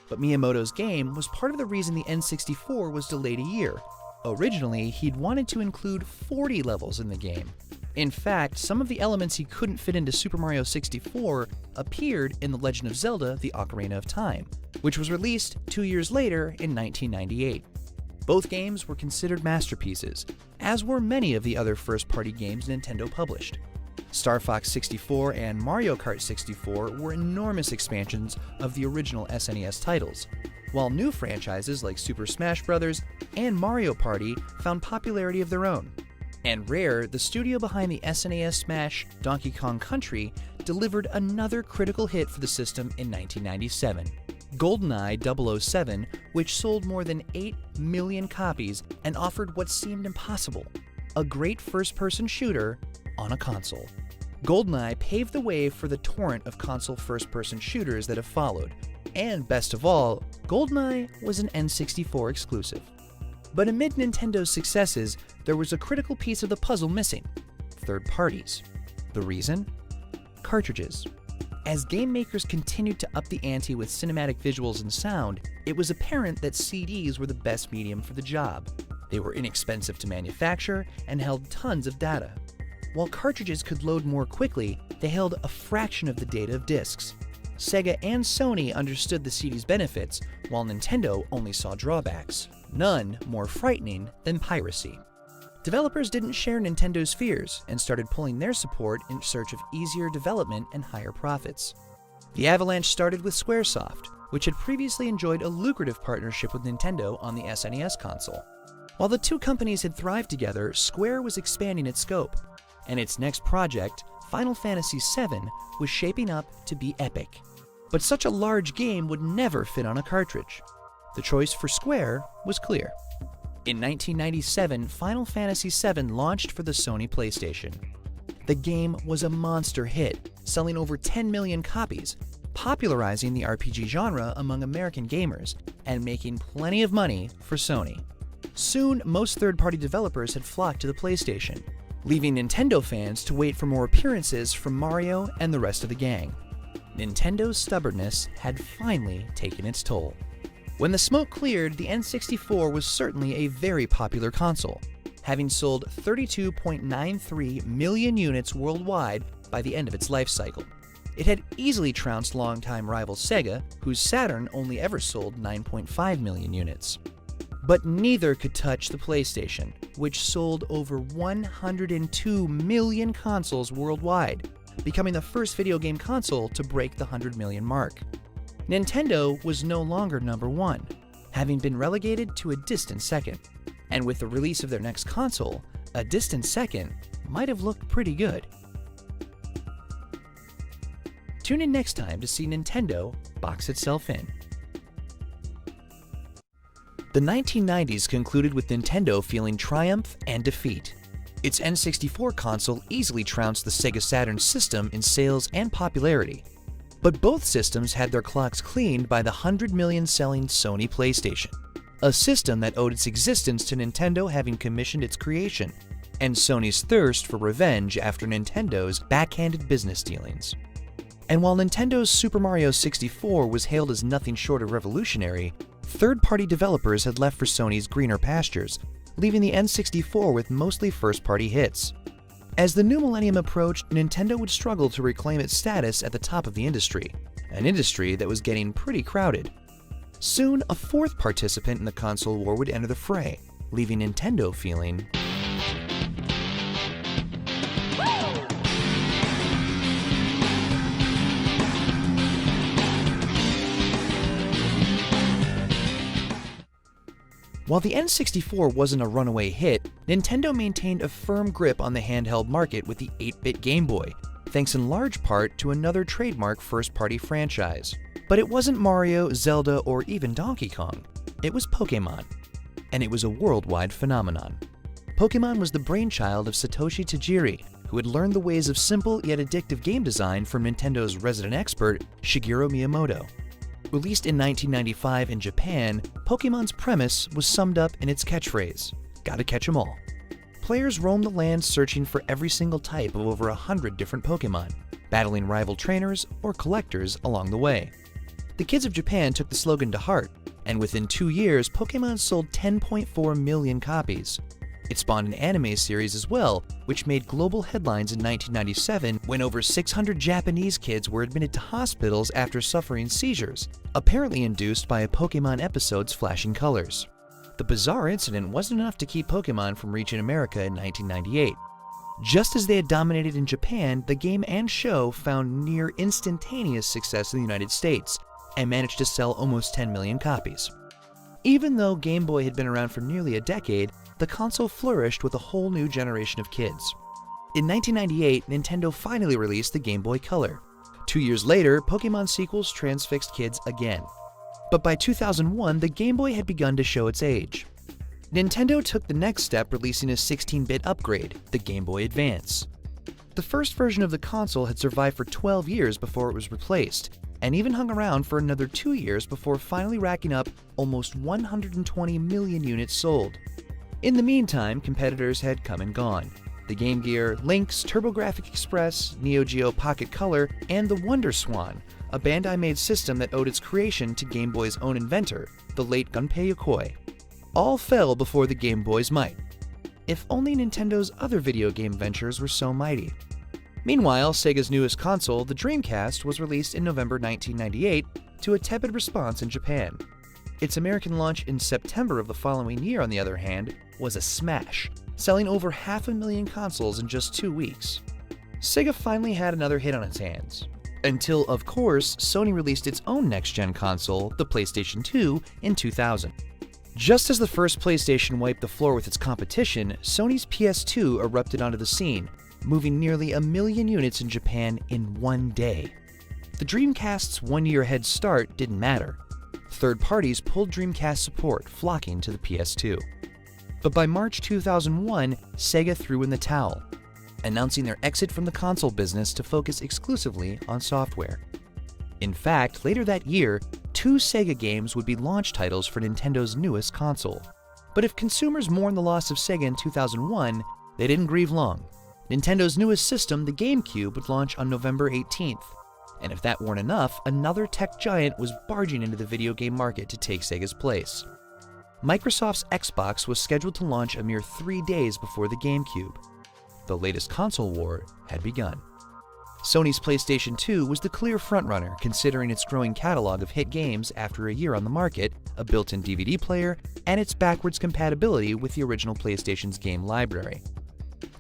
But Miyamoto's game was part of the reason the N64 was delayed a year. Originally, he'd wanted to include 40 levels in the game. In fact, some of the elements he couldn't fit into Super Mario 64 appeared in The Legend of Zelda: The Ocarina of Time, which was released 2 years later in 1998. Both games were considered masterpieces, as were many of the other first-party games Nintendo published. Star Fox 64 and Mario Kart 64 were enormous expansions of the original SNES titles, while new franchises like Super Smash Bros. And Mario Party found popularity of their own. And Rare, the studio behind the SNES smash Donkey Kong Country, delivered another critical hit for the system in 1997, GoldenEye 007, which sold more than 8 million copies and offered what seemed impossible: a great first-person shooter on a console. GoldenEye paved the way for the torrent of console first-person shooters that have followed, and best of all, GoldenEye was an N64 exclusive. But amid Nintendo's successes, there was a critical piece of the puzzle missing: third parties. The reason? Cartridges. As game makers continued to up the ante with cinematic visuals and sound, it was apparent that CDs were the best medium for the job. They were inexpensive to manufacture and held tons of data. While cartridges could load more quickly, they held a fraction of the data of discs. Sega and Sony understood the CD's benefits, while Nintendo only saw drawbacks, none more frightening than piracy. Developers didn't share Nintendo's fears and started pulling their support in search of easier development and higher profits. The avalanche started with Squaresoft, which had previously enjoyed a lucrative partnership with Nintendo on the SNES console. While the two companies had thrived together, Square was expanding its scope, and its next project, Final Fantasy VII, was shaping up to be epic. But such a large game would never fit on a cartridge. The choice for Square was clear. In 1997, Final Fantasy VII launched for the Sony PlayStation. The game was a monster hit, selling over 10 million copies, popularizing the RPG genre among American gamers, and making plenty of money for Sony. Soon, most third-party developers had flocked to the PlayStation, leaving Nintendo fans to wait for more appearances from Mario and the rest of the gang. Nintendo's stubbornness had finally taken its toll. When the smoke cleared, the N64 was certainly a very popular console, having sold 32.93 million units worldwide by the end of its life cycle. It had easily trounced longtime rival Sega, whose Saturn only ever sold 9.5 million units. But neither could touch the PlayStation, which sold over 102 million consoles worldwide, becoming the first video game console to break the 100 million mark. Nintendo was no longer number one, having been relegated to a distant second. And with the release of their next console, a distant second might have looked pretty good. Tune in next time to see Nintendo box itself in. The 1990s concluded with Nintendo feeling triumph and defeat. Its N64 console easily trounced the Sega Saturn system in sales and popularity. But both systems had their clocks cleaned by the 100 million selling Sony PlayStation, a system that owed its existence to Nintendo having commissioned its creation, and Sony's thirst for revenge after Nintendo's backhanded business dealings. And while Nintendo's Super Mario 64 was hailed as nothing short of revolutionary, third-party developers had left for Sony's greener pastures, leaving the N64 with mostly first-party hits. As the new millennium approached, Nintendo would struggle to reclaim its status at the top of the industry, an industry that was getting pretty crowded. Soon, a fourth participant in the console war would enter the fray, leaving Nintendo feeling While the N64 wasn't a runaway hit, Nintendo maintained a firm grip on the handheld market with the 8-bit Game Boy, thanks in large part to another trademark first-party franchise. But it wasn't Mario, Zelda, or even Donkey Kong. It was Pokémon. And it was a worldwide phenomenon. Pokémon was the brainchild of Satoshi Tajiri, who had learned the ways of simple yet addictive game design from Nintendo's resident expert, Shigeru Miyamoto. Released in 1995 in Japan, Pokémon's premise was summed up in its catchphrase, "Gotta catch 'em all." Players roamed the land searching for every single type of over 100 different Pokémon, battling rival trainers or collectors along the way. The kids of Japan took the slogan to heart, and within 2 years, Pokémon sold 10.4 million copies. It spawned an anime series as well, which made global headlines in 1997 when over 600 Japanese kids were admitted to hospitals after suffering seizures, apparently induced by a Pokémon episode's flashing colors. The bizarre incident wasn't enough to keep Pokémon from reaching America in 1998. Just as they had dominated in Japan, the game and show found near instantaneous success in the United States and managed to sell almost 10 million copies. Even though Game Boy had been around for nearly a decade, the console flourished with a whole new generation of kids. In 1998, Nintendo finally released the Game Boy Color. 2 years later, Pokémon sequels transfixed kids again. But by 2001, the Game Boy had begun to show its age. Nintendo took the next step, releasing a 16-bit upgrade, the Game Boy Advance. The first version of the console had survived for 12 years before it was replaced, and even hung around for another 2 years before finally racking up almost 120 million units sold. In the meantime, competitors had come and gone. The Game Gear, Lynx, TurboGrafx Express, Neo Geo Pocket Color, and the Wonder Swan, a Bandai-made system that owed its creation to Game Boy's own inventor, the late Gunpei Yokoi. All fell before the Game Boy's might. If only Nintendo's other video game ventures were so mighty. Meanwhile, Sega's newest console, the Dreamcast, was released in November 1998 to a tepid response in Japan. Its American launch in September of the following year, on the other hand, was a smash, selling over 500,000 consoles in just 2 weeks. Sega finally had another hit on its hands. Until, of course, Sony released its own next-gen console, the PlayStation 2, in 2000. Just as the first PlayStation wiped the floor with its competition, Sony's PS2 erupted onto the scene, moving nearly 1 million units in Japan in one day. The Dreamcast's one-year head start didn't matter. Third parties pulled Dreamcast support, flocking to the PS2. But by March 2001, Sega threw in the towel, announcing their exit from the console business to focus exclusively on software. In fact, later that year, 2 Sega games would be launch titles for Nintendo's newest console. But if consumers mourned the loss of Sega in 2001, they didn't grieve long. Nintendo's newest system, the GameCube, would launch on November 18th. And if that weren't enough, another tech giant was barging into the video game market to take Sega's place. Microsoft's Xbox was scheduled to launch a mere 3 days before the GameCube. The latest console war had begun. Sony's PlayStation 2 was the clear frontrunner, considering its growing catalog of hit games after a year on the market, a built-in DVD player, and its backwards compatibility with the original PlayStation's game library.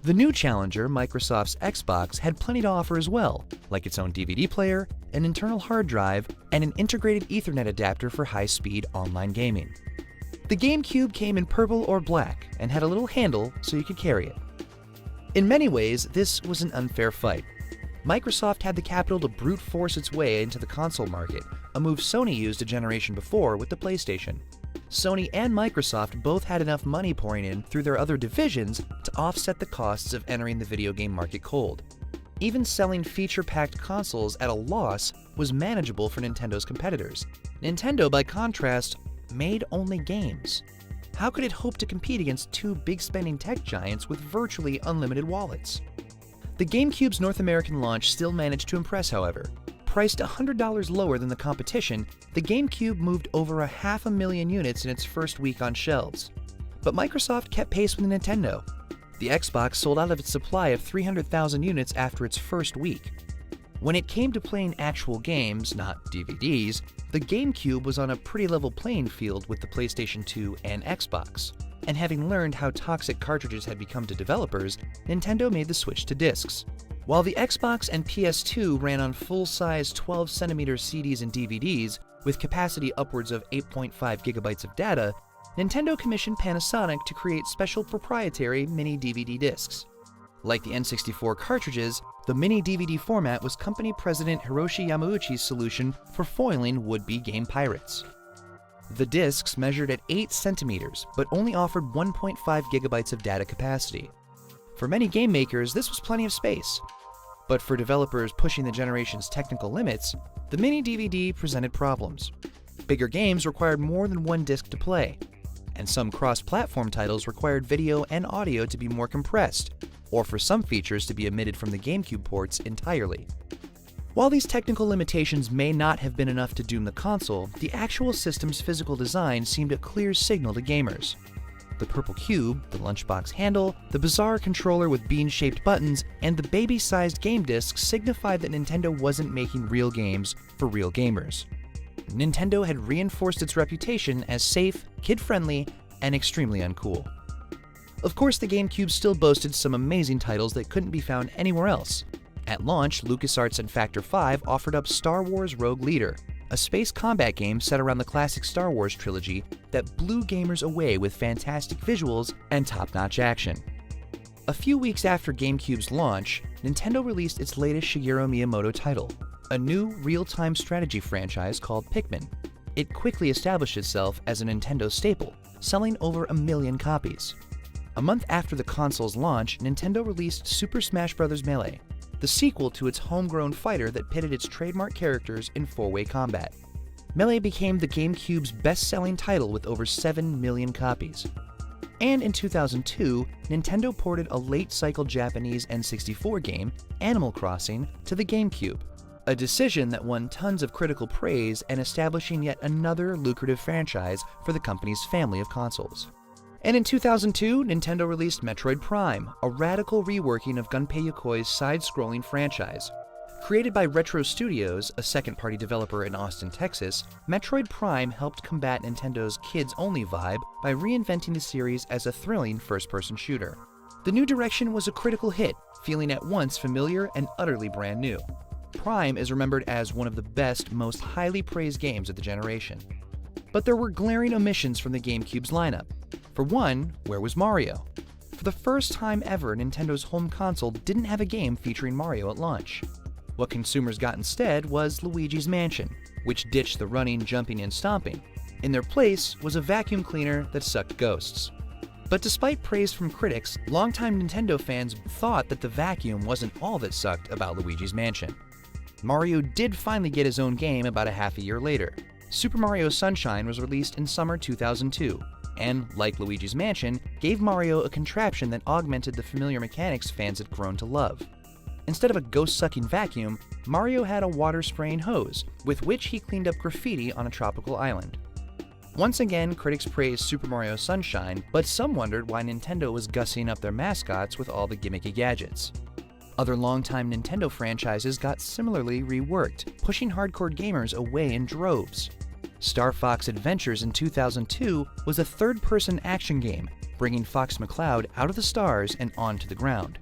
The new challenger, Microsoft's Xbox, had plenty to offer as well, like its own DVD player, an internal hard drive, and an integrated Ethernet adapter for high-speed online gaming. The GameCube came in purple or black and had a little handle so you could carry it. In many ways, this was an unfair fight. Microsoft had the capital to brute force its way into the console market, a move Sony used a generation before with the PlayStation. Sony and Microsoft both had enough money pouring in through their other divisions to offset the costs of entering the video game market cold. Even selling feature-packed consoles at a loss was manageable for Nintendo's competitors. Nintendo, by contrast, made only games. How could it hope to compete against 2 big-spending tech giants with virtually unlimited wallets? The GameCube's North American launch still managed to impress, however. Priced $100 lower than the competition, the GameCube moved over 500,000 units in its first week on shelves. But Microsoft kept pace with Nintendo. The Xbox sold out of its supply of 300,000 units after its first week. When it came to playing actual games, not DVDs, the GameCube was on a pretty level playing field with the PlayStation 2 and Xbox. And having learned how toxic cartridges had become to developers, Nintendo made the switch to discs. While the Xbox and PS2 ran on full-size 12cm CDs and DVDs, with capacity upwards of 8.5 gigabytes of data, Nintendo commissioned Panasonic to create special proprietary mini DVD discs. Like the N64 cartridges, the mini DVD format was company president Hiroshi Yamauchi's solution for foiling would-be game pirates. The discs measured at 8 centimeters, but only offered 1.5 gigabytes of data capacity. For many game makers, this was plenty of space. But for developers pushing the generation's technical limits, the mini DVD presented problems. Bigger games required more than one disc to play, and some cross-platform titles required video and audio to be more compressed, or for some features to be omitted from the GameCube ports entirely. While these technical limitations may not have been enough to doom the console, the actual system's physical design seemed a clear signal to gamers. The purple cube, the lunchbox handle, the bizarre controller with bean-shaped buttons, and the baby-sized game disc signified that Nintendo wasn't making real games for real gamers. Nintendo had reinforced its reputation as safe, kid-friendly, and extremely uncool. Of course, the GameCube still boasted some amazing titles that couldn't be found anywhere else. At launch, LucasArts and Factor 5 offered up Star Wars Rogue Leader, a space combat game set around the classic Star Wars trilogy that blew gamers away with fantastic visuals and top-notch action. A few weeks after GameCube's launch, Nintendo released its latest Shigeru Miyamoto title, a new real-time strategy franchise called Pikmin. It quickly established itself as a Nintendo staple, selling over 1 million copies. A month after the console's launch, Nintendo released Super Smash Bros. Melee, the sequel to its homegrown fighter that pitted its trademark characters in 4-way combat. Melee became the GameCube's best-selling title with over 7 million copies. And in 2002, Nintendo ported a late-cycle Japanese N64 game, Animal Crossing, to the GameCube, a decision that won tons of critical praise and establishing yet another lucrative franchise for the company's family of consoles. And in 2002, Nintendo released Metroid Prime, a radical reworking of Gunpei Yokoi's side-scrolling franchise. Created by Retro Studios, a second-party developer in Austin, Texas, Metroid Prime helped combat Nintendo's kids-only vibe by reinventing the series as a thrilling first-person shooter. The new direction was a critical hit, feeling at once familiar and utterly brand new. Prime is remembered as one of the best, most highly praised games of the generation. But there were glaring omissions from the GameCube's lineup. For one, where was Mario? For the first time ever, Nintendo's home console didn't have a game featuring Mario at launch. What consumers got instead was Luigi's Mansion, which ditched the running, jumping, and stomping. In their place was a vacuum cleaner that sucked ghosts. But despite praise from critics, longtime Nintendo fans thought that the vacuum wasn't all that sucked about Luigi's Mansion. Mario did finally get his own game about a half a year later. Super Mario Sunshine was released in summer 2002, and, like Luigi's Mansion, gave Mario a contraption that augmented the familiar mechanics fans had grown to love. Instead of a ghost-sucking vacuum, Mario had a water-spraying hose, with which he cleaned up graffiti on a tropical island. Once again, critics praised Super Mario Sunshine, but some wondered why Nintendo was gussing up their mascots with all the gimmicky gadgets. Other longtime Nintendo franchises got similarly reworked, pushing hardcore gamers away in droves. Star Fox Adventures in 2002 was a third-person action game, bringing Fox McCloud out of the stars and onto the ground.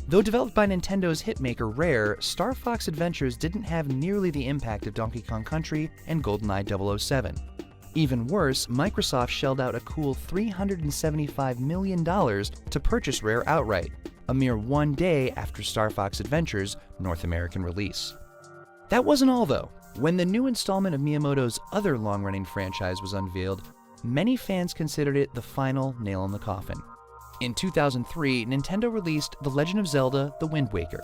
Though developed by Nintendo's hitmaker Rare, Star Fox Adventures didn't have nearly the impact of Donkey Kong Country and GoldenEye 007. Even worse, Microsoft shelled out a cool $375 million to purchase Rare outright, a mere 1 day after Star Fox Adventures' North American release. That wasn't all, though. When the new installment of Miyamoto's other long-running franchise was unveiled, many fans considered it the final nail in the coffin. In 2003, Nintendo released The Legend of Zelda: The Wind Waker.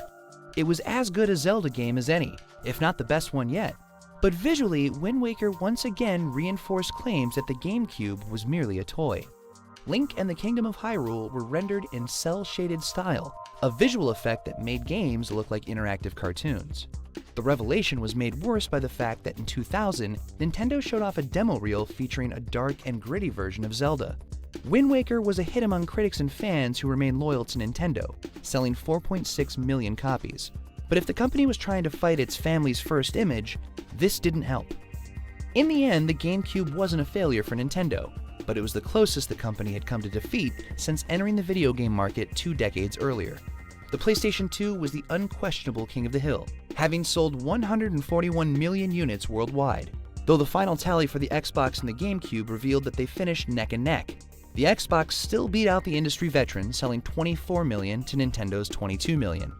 It was as good a Zelda game as any, if not the best one yet. But visually, Wind Waker once again reinforced claims that the GameCube was merely a toy. Link and the Kingdom of Hyrule were rendered in cel-shaded style, a visual effect that made games look like interactive cartoons. The revelation was made worse by the fact that in 2000, Nintendo showed off a demo reel featuring a dark and gritty version of Zelda. Wind Waker was a hit among critics and fans who remained loyal to Nintendo, selling 4.6 million copies. But if the company was trying to fight its family's first image, this didn't help. In the end, the GameCube wasn't a failure for Nintendo, but it was the closest the company had come to defeat since entering the video game market 2 decades earlier. The PlayStation 2 was the unquestionable king of the hill, having sold 141 million units worldwide. though the final tally for the Xbox and the GameCube revealed that they finished neck and neck. The Xbox still beat out the industry veteran, selling 24 million to Nintendo's 22 million.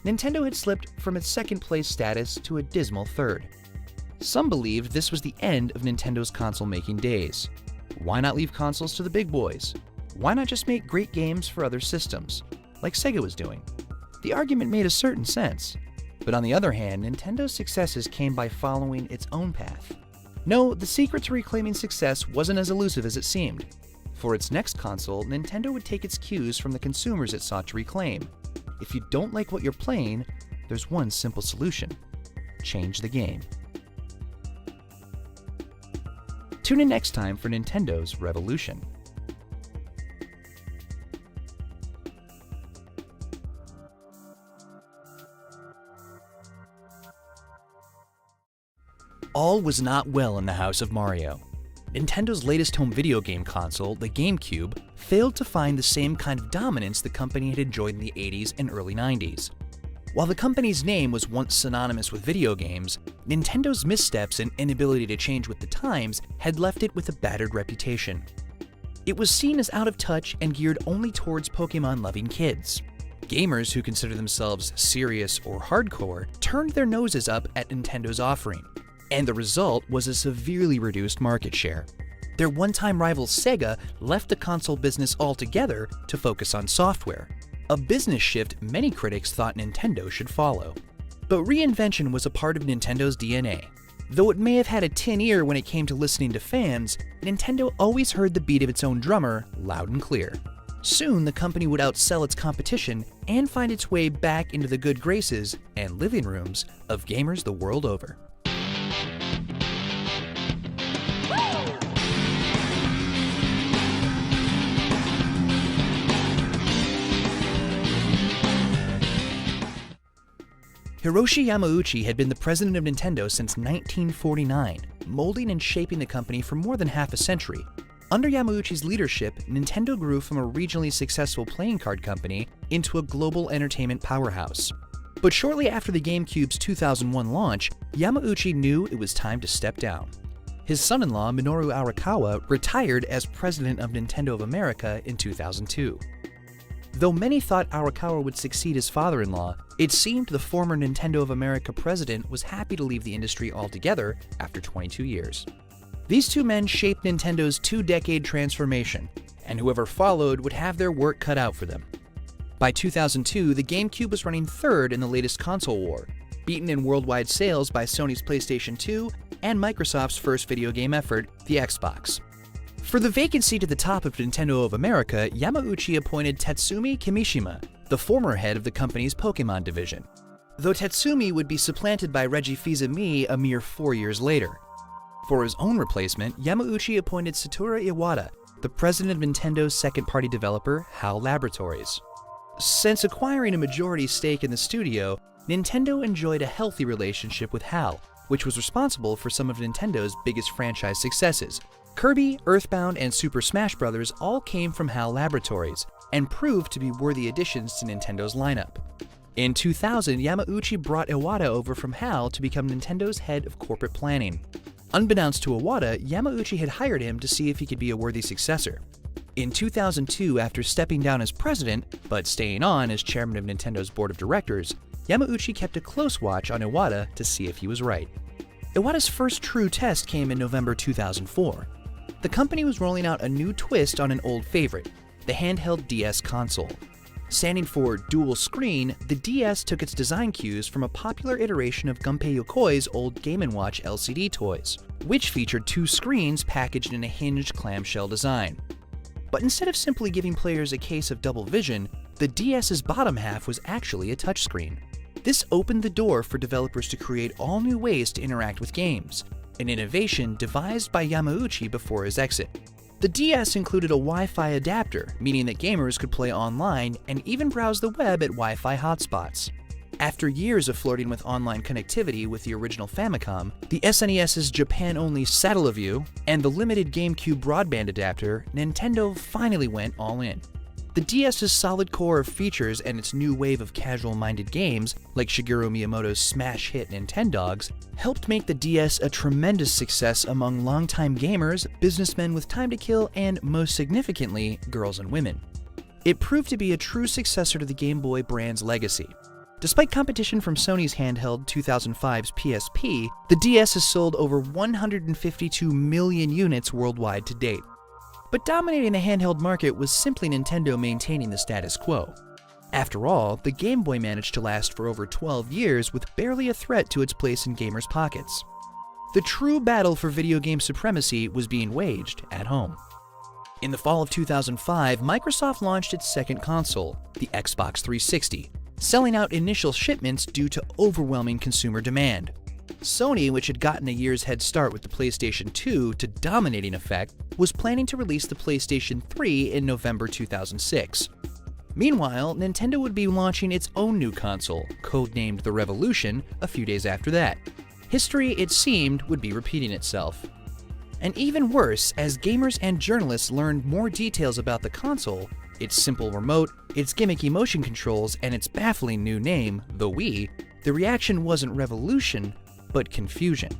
Nintendo had slipped from its second-place status to a dismal third. Some believed this was the end of Nintendo's console-making days. Why not leave consoles to the big boys? Why not just make great games for other systems, like Sega was doing? The argument made a certain sense. But on the other hand, Nintendo's successes came by following its own path. No, the secret to reclaiming success wasn't as elusive as it seemed. For its next console, Nintendo would take its cues from the consumers it sought to reclaim. If you don't like what you're playing, there's one simple solution: change the game. Tune in next time for Nintendo's Revolution. All was not well in the house of Mario. Nintendo's latest home video game console, the GameCube, failed to find the same kind of dominance the company had enjoyed in the 80s and early 90s. While the company's name was once synonymous with video games, Nintendo's missteps and inability to change with the times had left it with a battered reputation. It was seen as out of touch and geared only towards Pokemon-loving kids. Gamers who consider themselves serious or hardcore turned their noses up at Nintendo's offering, and the result was a severely reduced market share. Their one-time rival Sega left the console business altogether to focus on software, a business shift many critics thought Nintendo should follow. But reinvention was a part of Nintendo's DNA. Though it may have had a tin ear when it came to listening to fans, Nintendo always heard the beat of its own drummer loud and clear. Soon, the company would outsell its competition and find its way back into the good graces and living rooms of gamers the world over. Hiroshi Yamauchi had been the president of Nintendo since 1949, molding and shaping the company for more than half a century. Under Yamauchi's leadership, Nintendo grew from a regionally successful playing card company into a global entertainment powerhouse. But shortly after the GameCube's 2001 launch, Yamauchi knew it was time to step down. His son-in-law, Minoru Arakawa, retired as president of Nintendo of America in 2002. Though many thought Arakawa would succeed his father-in-law, it seemed the former Nintendo of America president was happy to leave the industry altogether after 22 years. These two men shaped Nintendo's two-decade transformation, and whoever followed would have their work cut out for them. By 2002, the GameCube was running third in the latest console war, beaten in worldwide sales by Sony's PlayStation 2 and Microsoft's first video game effort, the Xbox. For the vacant seat at the top of Nintendo of America, Yamauchi appointed Tatsumi Kimishima, the former head of the company's Pokemon division, though Tatsumi would be supplanted by Reggie Fils-Aimé a mere 4 years later. For his own replacement, Yamauchi appointed Satoru Iwata, the president of Nintendo's second-party developer, HAL Laboratories. Since acquiring a majority stake in the studio, Nintendo enjoyed a healthy relationship with HAL, which was responsible for some of Nintendo's biggest franchise successes. Kirby, Earthbound, and Super Smash Bros. All came from HAL Laboratories, and proved to be worthy additions to Nintendo's lineup. In 2000, Yamauchi brought Iwata over from HAL to become Nintendo's head of corporate planning. Unbeknownst to Iwata, Yamauchi had hired him to see if he could be a worthy successor. In 2002, after stepping down as president, but staying on as chairman of Nintendo's board of directors, Yamauchi kept a close watch on Iwata to see if he was right. Iwata's first true test came in November 2004. The company was rolling out a new twist on an old favorite, the handheld DS console. Standing for dual screen, the DS took its design cues from a popular iteration of Gunpei Yokoi's old Game & Watch LCD toys, which featured two screens packaged in a hinged clamshell design. But instead of simply giving players a case of double vision, the DS's bottom half was actually a touchscreen. This opened the door for developers to create all new ways to interact with games, an innovation devised by Yamauchi before his exit. The DS included a Wi-Fi adapter, meaning that gamers could play online and even browse the web at Wi-Fi hotspots. After years of flirting with online connectivity with the original Famicom, the SNES's Japan-only Satellaview, and the limited GameCube broadband adapter, Nintendo finally went all in. The DS's solid core of features and its new wave of casual-minded games, like Shigeru Miyamoto's smash hit Nintendogs, helped make the DS a tremendous success among longtime gamers, businessmen with time to kill, and, most significantly, girls and women. It proved to be a true successor to the Game Boy brand's legacy. Despite competition from Sony's handheld 2005's PSP, the DS has sold over 152 million units worldwide to date. But dominating the handheld market was simply Nintendo maintaining the status quo. After all, the Game Boy managed to last for over 12 years with barely a threat to its place in gamers' pockets. The true battle for video game supremacy was being waged at home. In the fall of 2005, Microsoft launched its second console, the Xbox 360, selling out initial shipments due to overwhelming consumer demand. Sony, which had gotten a year's head start with the PlayStation 2 to dominating effect, was planning to release the PlayStation 3 in November 2006. Meanwhile, Nintendo would be launching its own new console, codenamed the Revolution, a few days after that. History, it seemed, would be repeating itself. And even worse, as gamers and journalists learned more details about the console, its simple remote, its gimmicky motion controls, and its baffling new name, the Wii, the reaction wasn't revolution, but confusion.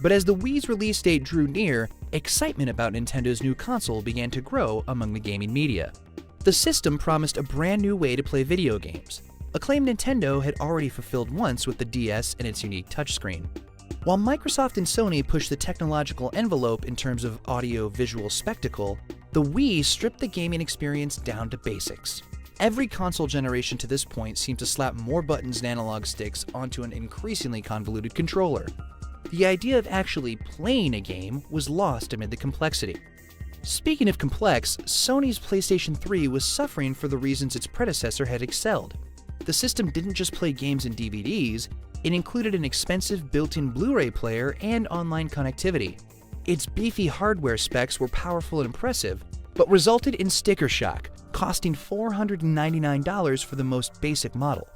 But as the Wii's release date drew near, excitement about Nintendo's new console began to grow among the gaming media. The system promised a brand new way to play video games, a claim Nintendo had already fulfilled once with the DS and its unique touchscreen. While Microsoft and Sony pushed the technological envelope in terms of audio-visual spectacle, the Wii stripped the gaming experience down to basics. Every console generation to this point seemed to slap more buttons and analog sticks onto an increasingly convoluted controller. The idea of actually playing a game was lost amid the complexity. Speaking of complex, Sony's PlayStation 3 was suffering for the reasons its predecessor had excelled. The system didn't just play games and DVDs, it included an expensive built-in Blu-ray player and online connectivity. Its beefy hardware specs were powerful and impressive, but resulted in sticker shock, costing $499 for the most basic model.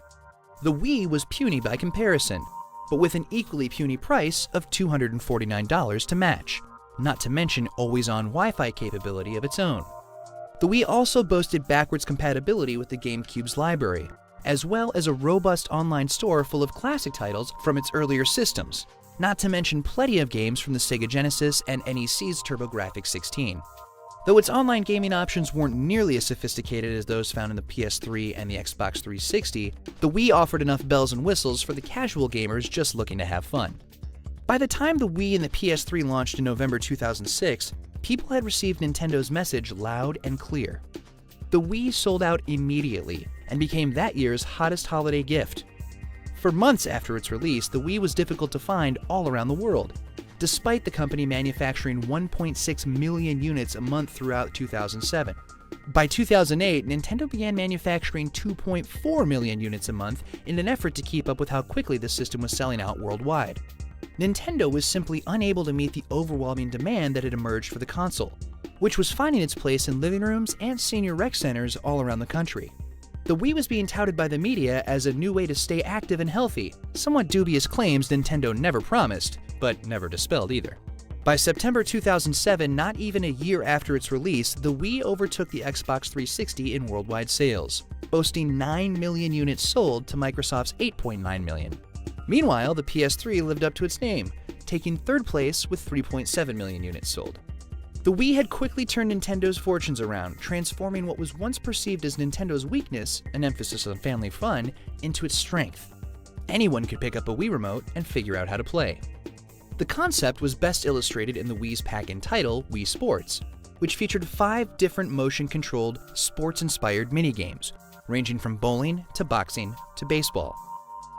The Wii was puny by comparison, but with an equally puny price of $249 to match, not to mention always-on Wi-Fi capability of its own. The Wii also boasted backwards compatibility with the GameCube's library, as well as a robust online store full of classic titles from its earlier systems, not to mention plenty of games from the Sega Genesis and NEC's TurboGrafx-16. Though its online gaming options weren't nearly as sophisticated as those found in the PS3 and the Xbox 360, the Wii offered enough bells and whistles for the casual gamers just looking to have fun. By the time the Wii and the PS3 launched in November 2006, people had received Nintendo's message loud and clear. The Wii sold out immediately and became that year's hottest holiday gift. For months after its release, the Wii was difficult to find all around the world, despite the company manufacturing 1.6 million units a month throughout 2007. By 2008, Nintendo began manufacturing 2.4 million units a month in an effort to keep up with how quickly the system was selling out worldwide. Nintendo was simply unable to meet the overwhelming demand that had emerged for the console, which was finding its place in living rooms and senior rec centers all around the country. The Wii was being touted by the media as a new way to stay active and healthy, somewhat dubious claims Nintendo never promised, but never dispelled either. By September 2007, not even a year after its release, the Wii overtook the Xbox 360 in worldwide sales, boasting 9 million units sold to Microsoft's 8.9 million. Meanwhile, the PS3 lived up to its name, taking third place with 3.7 million units sold. The Wii had quickly turned Nintendo's fortunes around, transforming what was once perceived as Nintendo's weakness, an emphasis on family fun, into its strength. Anyone could pick up a Wii remote and figure out how to play. The concept was best illustrated in the Wii's pack-in title, Wii Sports, which featured 5 different motion-controlled, sports-inspired minigames, ranging from bowling to boxing to baseball.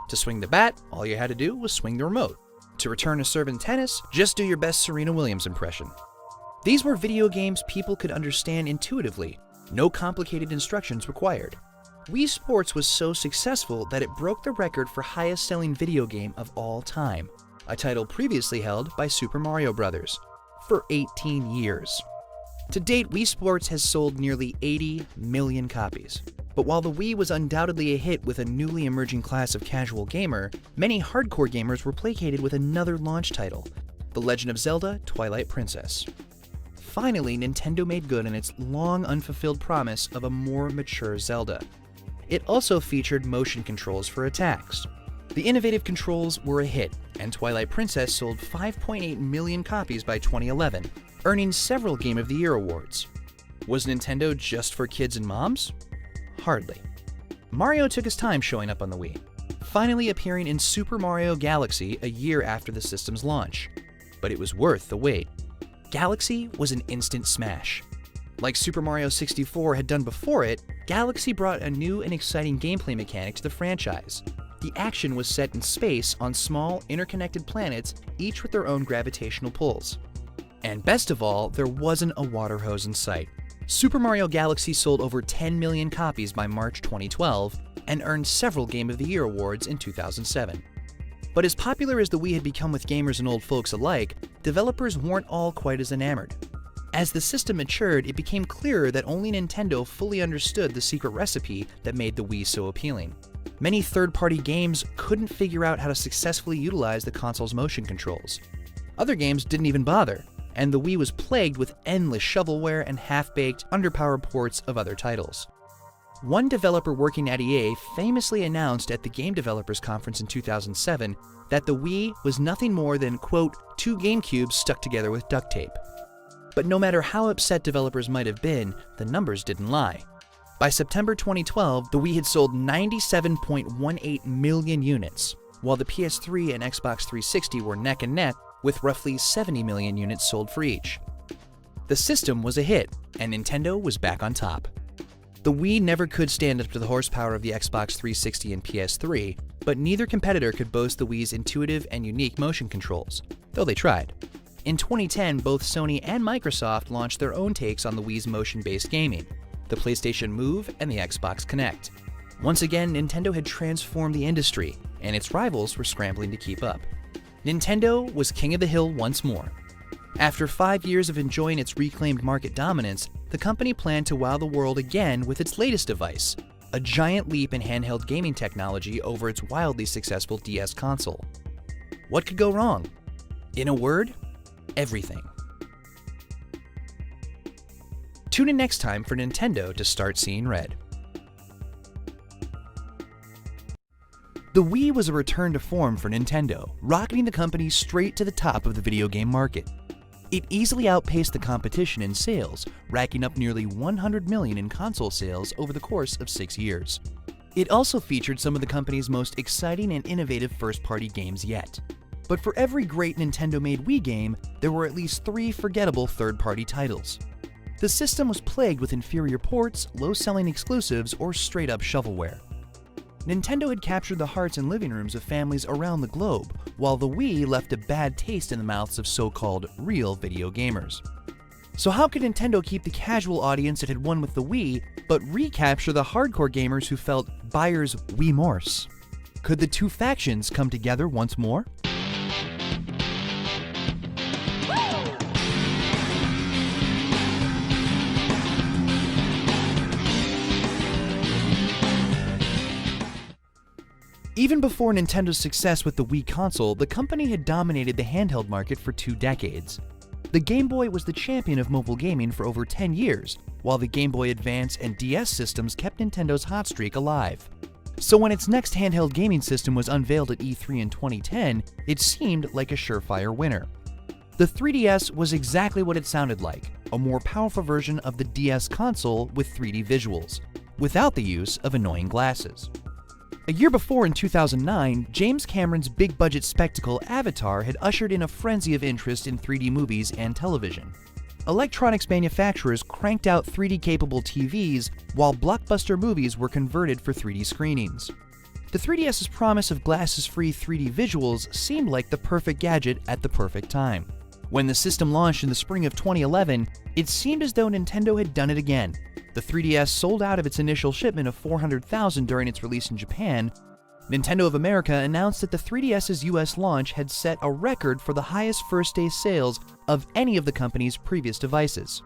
To swing the bat, all you had to do was swing the remote. To return a serve in tennis, just do your best Serena Williams impression. These were video games people could understand intuitively, no complicated instructions required. Wii Sports was so successful that it broke the record for highest-selling video game of all time, a title previously held by Super Mario Bros., for 18 years. To date, Wii Sports has sold nearly 80 million copies. But while the Wii was undoubtedly a hit with a newly emerging class of casual gamer, many hardcore gamers were placated with another launch title, The Legend of Zelda: Twilight Princess. finally Nintendo made good on its long unfulfilled promise of a more mature Zelda. It also featured motion controls for attacks. The innovative controls were a hit, and Twilight Princess sold 5.8 million copies by 2011, earning several Game of the Year awards. Was Nintendo just for kids and moms? Hardly. Mario took his time showing up on the Wii, finally appearing in Super Mario Galaxy a year after the system's launch. But it was worth the wait. Galaxy was an instant smash. Like Super Mario 64 had done before it, Galaxy brought a new and exciting gameplay mechanic to the franchise. The action was set in space on small, interconnected planets, each with their own gravitational pulls. And best of all, there wasn't a water hose in sight. Super Mario Galaxy sold over 10 million copies by March 2012 and earned several Game of the Year awards in 2007. But as popular as the Wii had become with gamers and old folks alike, developers weren't all quite as enamored. As the system matured, it became clearer that only Nintendo fully understood the secret recipe that made the Wii so appealing. Many third-party games couldn't figure out how to successfully utilize the console's motion controls. Other games didn't even bother, and the Wii was plagued with endless shovelware and half-baked, underpowered ports of other titles. One developer working at EA famously announced at the Game Developers Conference in 2007 that the Wii was nothing more than, quote, 2 GameCubes stuck together with duct tape. But no matter how upset developers might have been, the numbers didn't lie. By September 2012, the Wii had sold 97.18 million units, while the PS3 and Xbox 360 were neck and neck with roughly 70 million units sold for each. The system was a hit, and Nintendo was back on top. The Wii never could stand up to the horsepower of the Xbox 360 and PS3, but neither competitor could boast the Wii's intuitive and unique motion controls, though they tried. In 2010, both Sony and Microsoft launched their own takes on the Wii's motion-based gaming, the PlayStation Move and the Xbox Kinect. Once again, Nintendo had transformed the industry, and its rivals were scrambling to keep up. Nintendo was king of the hill once more. After 5 years of enjoying its reclaimed market dominance, the company planned to wow the world again with its latest device, a giant leap in handheld gaming technology over its wildly successful DS console. What could go wrong? In a word, everything. Tune in next time for Nintendo to start seeing red. The Wii was a return to form for Nintendo, rocketing the company straight to the top of the video game market. It easily outpaced the competition in sales, racking up nearly 100 million in console sales over the course of 6 years. It also featured some of the company's most exciting and innovative first-party games yet. But for every great Nintendo-made Wii game, there were at least 3 forgettable third-party titles. The system was plagued with inferior ports, low-selling exclusives, or straight-up shovelware. Nintendo had captured the hearts and living rooms of families around the globe, while the Wii left a bad taste in the mouths of so-called real video gamers. So how could Nintendo keep the casual audience it had won with the Wii, but recapture the hardcore gamers who felt buyer's remorse? Could the two factions come together once more? Even before Nintendo's success with the Wii console, the company had dominated the handheld market for 2 decades. The Game Boy was the champion of mobile gaming for over 10 years, while the Game Boy Advance and DS systems kept Nintendo's hot streak alive. So when its next handheld gaming system was unveiled at E3 in 2010, it seemed like a surefire winner. The 3DS was exactly what it sounded like, a more powerful version of the DS console with 3D visuals, without the use of annoying glasses. A year before, in 2009, James Cameron's big-budget spectacle Avatar had ushered in a frenzy of interest in 3D movies and television. Electronics manufacturers cranked out 3D-capable TVs, while blockbuster movies were converted for 3D screenings. The 3DS's promise of glasses-free 3D visuals seemed like the perfect gadget at the perfect time. When the system launched in the spring of 2011, it seemed as though Nintendo had done it again. The 3DS sold out of its initial shipment of 400,000 during its release in Japan. Nintendo of America announced that the 3DS's US launch had set a record for the highest first-day sales of any of the company's previous devices.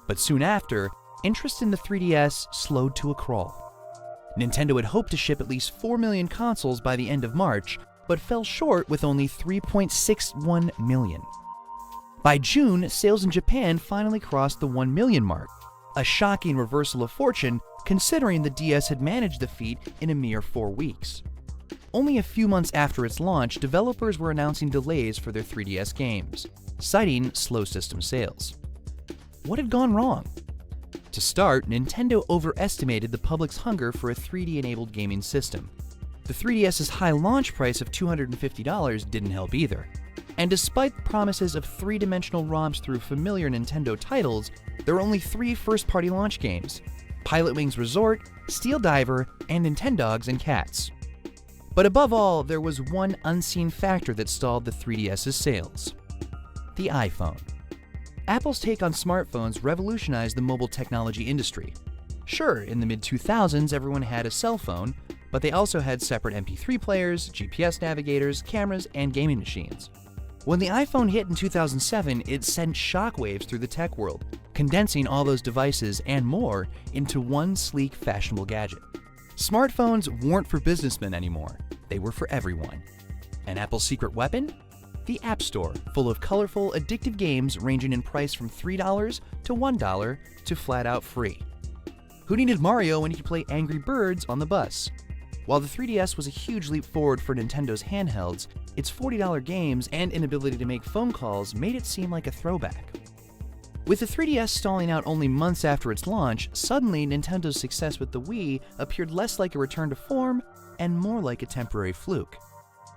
But soon after, interest in the 3DS slowed to a crawl. Nintendo had hoped to ship at least 4 million consoles by the end of March, but fell short with only 3.61 million. By June, sales in Japan finally crossed the 1 million mark, a shocking reversal of fortune considering the DS had managed the feat in a mere 4 weeks. Only a few months after its launch, developers were announcing delays for their 3DS games, citing slow system sales. What had gone wrong? To start, Nintendo overestimated the public's hunger for a 3D-enabled gaming system. The 3DS's high launch price of $250 didn't help either. And despite promises of three-dimensional romps through familiar Nintendo titles, there were only 3 first-party launch games: Pilot Wings Resort, Steel Diver, and Nintendogs and Cats. But above all, there was one unseen factor that stalled the 3DS's sales: the iPhone. Apple's take on smartphones revolutionized the mobile technology industry. Sure, in the mid-2000s everyone had a cell phone, but they also had separate MP3 players, GPS navigators, cameras, and gaming machines. When the iPhone hit in 2007, it sent shockwaves through the tech world, condensing all those devices and more into one sleek, fashionable gadget. Smartphones weren't for businessmen anymore, they were for everyone. And Apple's secret weapon? The App Store, full of colorful, addictive games ranging in price from $3 to $1 to flat-out free. Who needed Mario when he could play Angry Birds on the bus? While the 3DS was a huge leap forward for Nintendo's handhelds, its $40 games and inability to make phone calls made it seem like a throwback. With the 3DS stalling out only months after its launch, suddenly Nintendo's success with the Wii appeared less like a return to form and more like a temporary fluke.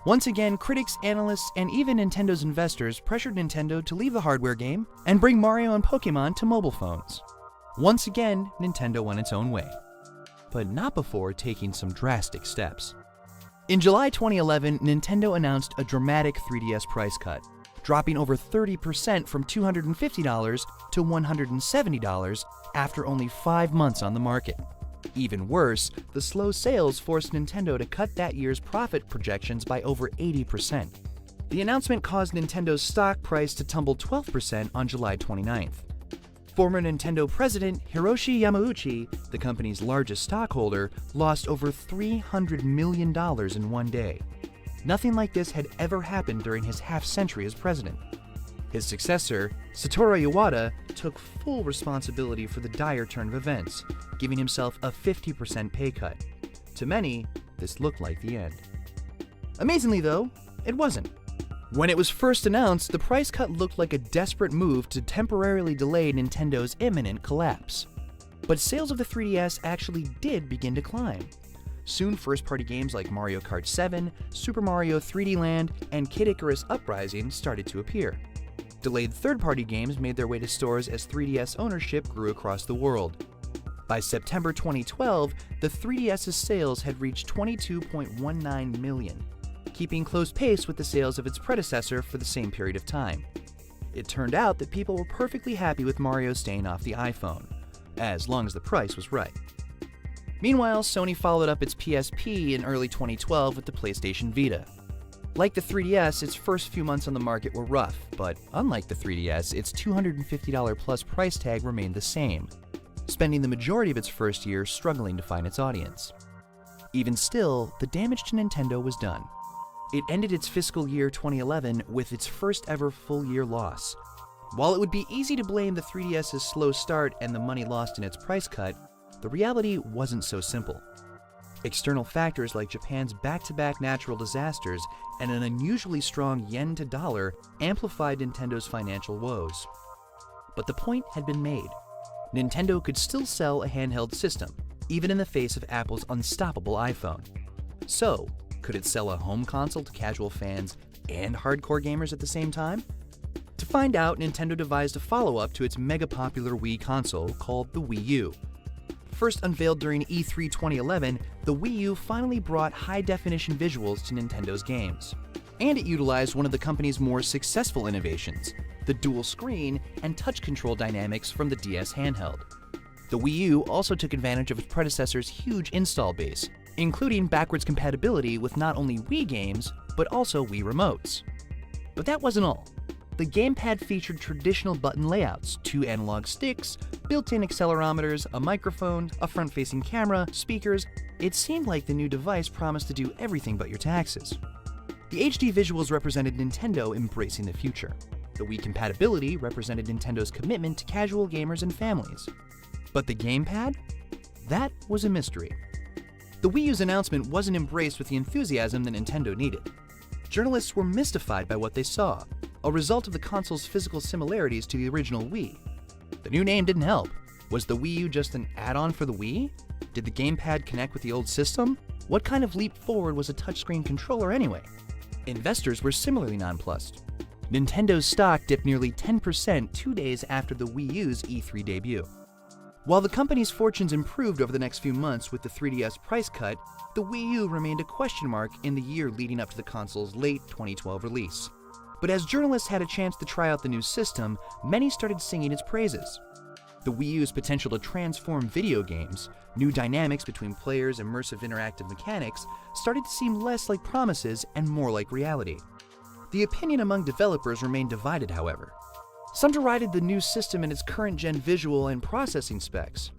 Once again, critics, analysts, and even Nintendo's investors pressured Nintendo to leave the hardware game and bring Mario and Pokémon to mobile phones. Once again, Nintendo went its own way, but not before taking some drastic steps. In July 2011, Nintendo announced a dramatic 3DS price cut, dropping over 30% from $250 to $170 after only 5 months on the market. Even worse, the slow sales forced Nintendo to cut that year's profit projections by over 80%. The announcement caused Nintendo's stock price to tumble 12% on July 29th. Former Nintendo president Hiroshi Yamauchi, the company's largest stockholder, lost over $300 million in one day. Nothing like this had ever happened during his half-century as president. His successor, Satoru Iwata, took full responsibility for the dire turn of events, giving himself a 50% pay cut. To many, this looked like the end. Amazingly though, it wasn't. When it was first announced, the price cut looked like a desperate move to temporarily delay Nintendo's imminent collapse. But sales of the 3DS actually did begin to climb. Soon, first-party games like Mario Kart 7, Super Mario 3D Land, and Kid Icarus Uprising started to appear. Delayed third-party games made their way to stores as 3DS ownership grew across the world. By September 2012, the 3DS's sales had reached 22.19 million, keeping close pace with the sales of its predecessor for the same period of time. It turned out that people were perfectly happy with Mario staying off the iPhone, as long as the price was right. Meanwhile, Sony followed up its PSP in early 2012 with the PlayStation Vita. Like the 3DS, its first few months on the market were rough, but unlike the 3DS, its $250 plus price tag remained the same, spending the majority of its first year struggling to find its audience. Even still, the damage to Nintendo was done. It ended its fiscal year 2011 with its first ever full year loss. While it would be easy to blame the 3DS's slow start and the money lost in its price cut, the reality wasn't so simple. External factors like Japan's back-to-back natural disasters and an unusually strong yen to dollar amplified Nintendo's financial woes. But the point had been made. Nintendo could still sell a handheld system, even in the face of Apple's unstoppable iPhone. So, could it sell a home console to casual fans and hardcore gamers at the same time? To find out, Nintendo devised a follow-up to its mega-popular Wii console called the Wii U. First unveiled during E3 2011, the Wii U finally brought high-definition visuals to Nintendo's games. And it utilized one of the company's more successful innovations, the dual screen and touch control dynamics from the DS handheld. The Wii U also took advantage of its predecessor's huge install base, including backwards compatibility with not only Wii games, but also Wii remotes. But that wasn't all. The gamepad featured traditional button layouts, 2 analog sticks, built-in accelerometers, a microphone, a front-facing camera, speakers. It seemed like the new device promised to do everything but your taxes. The HD visuals represented Nintendo embracing the future. The Wii compatibility represented Nintendo's commitment to casual gamers and families. But the gamepad? That was a mystery. The Wii U's announcement wasn't embraced with the enthusiasm that Nintendo needed. Journalists were mystified by what they saw, a result of the console's physical similarities to the original Wii. The new name didn't help. Was the Wii U just an add-on for the Wii? Did the gamepad connect with the old system? What kind of leap forward was a touchscreen controller anyway? Investors were similarly nonplussed. Nintendo's stock dipped nearly 10% 2 days after the Wii U's E3 debut. While the company's fortunes improved over the next few months with the 3DS price cut, the Wii U remained a question mark in the year leading up to the console's late 2012 release. But as journalists had a chance to try out the new system, many started singing its praises. The Wii U's potential to transform video games, new dynamics between players, immersive interactive mechanics, started to seem less like promises and more like reality. The opinion among developers remained divided, however. Some derided the new system and its current-gen visual and processing specs.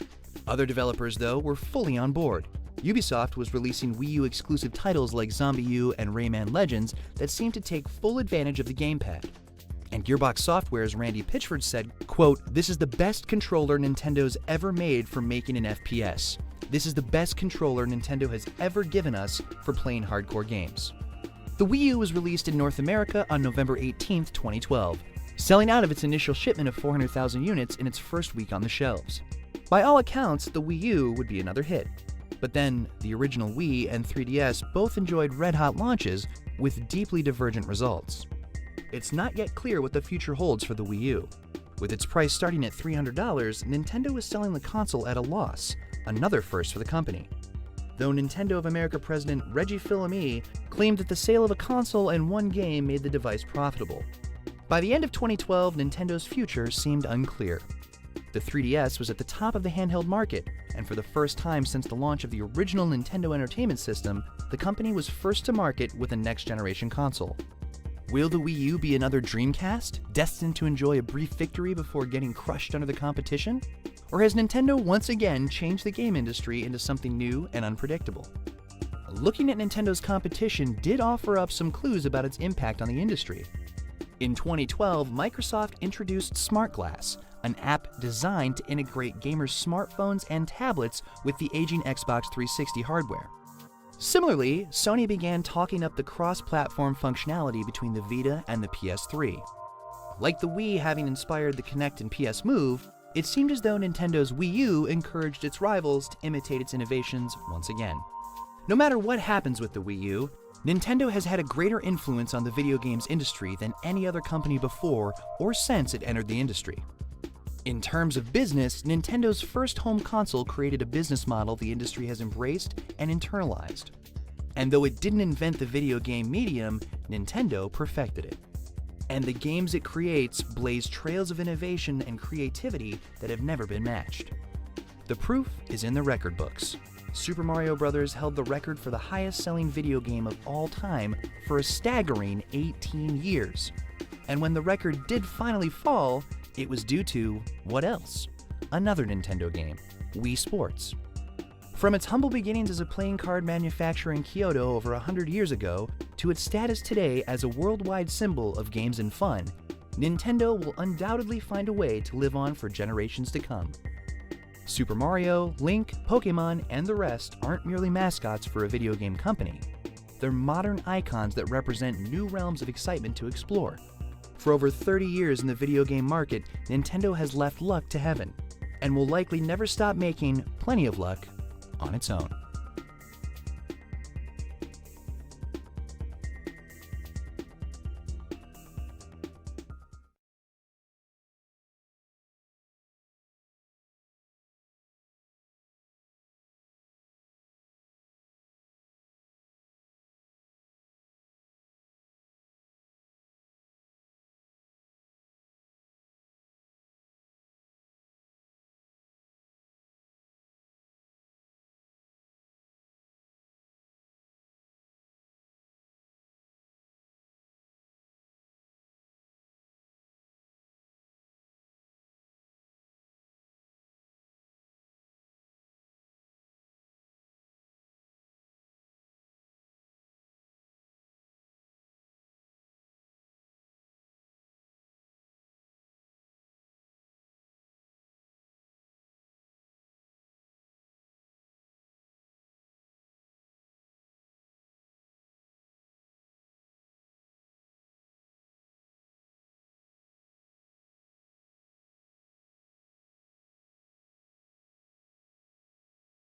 Other developers, though, were fully on board. Ubisoft was releasing Wii U exclusive titles like Zombie U and Rayman Legends that seemed to take full advantage of the gamepad. And Gearbox Software's Randy Pitchford said, quote, "This is the best controller Nintendo's ever made for making an FPS. This is the best controller Nintendo has ever given us for playing hardcore games." The Wii U was released in North America on November 18, 2012, selling out of its initial shipment of 400,000 units in its first week on the shelves. By all accounts, the Wii U would be another hit. But then, the original Wii and 3DS both enjoyed red-hot launches with deeply divergent results. It's not yet clear what the future holds for the Wii U. With its price starting at $300, Nintendo is selling the console at a loss, another first for the company. Though Nintendo of America president Reggie Fils-Aimé claimed that the sale of a console and one game made the device profitable. By the end of 2012, Nintendo's future seemed unclear. The 3DS was at the top of the handheld market, and for the first time since the launch of the original Nintendo Entertainment System, the company was first to market with a next-generation console. Will the Wii U be another Dreamcast, destined to enjoy a brief victory before getting crushed under the competition? Or has Nintendo once again changed the game industry into something new and unpredictable? Looking at Nintendo's competition did offer up some clues about its impact on the industry. In 2012, Microsoft introduced Smart Glass, an app designed to integrate gamers' smartphones and tablets with the aging Xbox 360 hardware. Similarly, Sony began talking up the cross-platform functionality between the Vita and the PS3. Like the Wii having inspired the Kinect and PS Move, it seemed as though Nintendo's Wii U encouraged its rivals to imitate its innovations once again. No matter what happens with the Wii U, Nintendo has had a greater influence on the video games industry than any other company before or since it entered the industry. In terms of business, Nintendo's first home console created a business model the industry has embraced and internalized. And though it didn't invent the video game medium, Nintendo perfected it. And the games it creates blaze trails of innovation and creativity that have never been matched. The proof is in the record books. Super Mario Bros. Held the record for the highest-selling video game of all time for a staggering 18 years. And when the record did finally fall, it was due to, what else? Another Nintendo game, Wii Sports. From its humble beginnings as a playing card manufacturer in Kyoto over 100 years ago, to its status today as a worldwide symbol of games and fun, Nintendo will undoubtedly find a way to live on for generations to come. Super Mario, Link, Pokemon, and the rest aren't merely mascots for a video game company. They're modern icons that represent new realms of excitement to explore. For over 30 years in the video game market, Nintendo has left luck to heaven, and will likely never stop making plenty of luck on its own.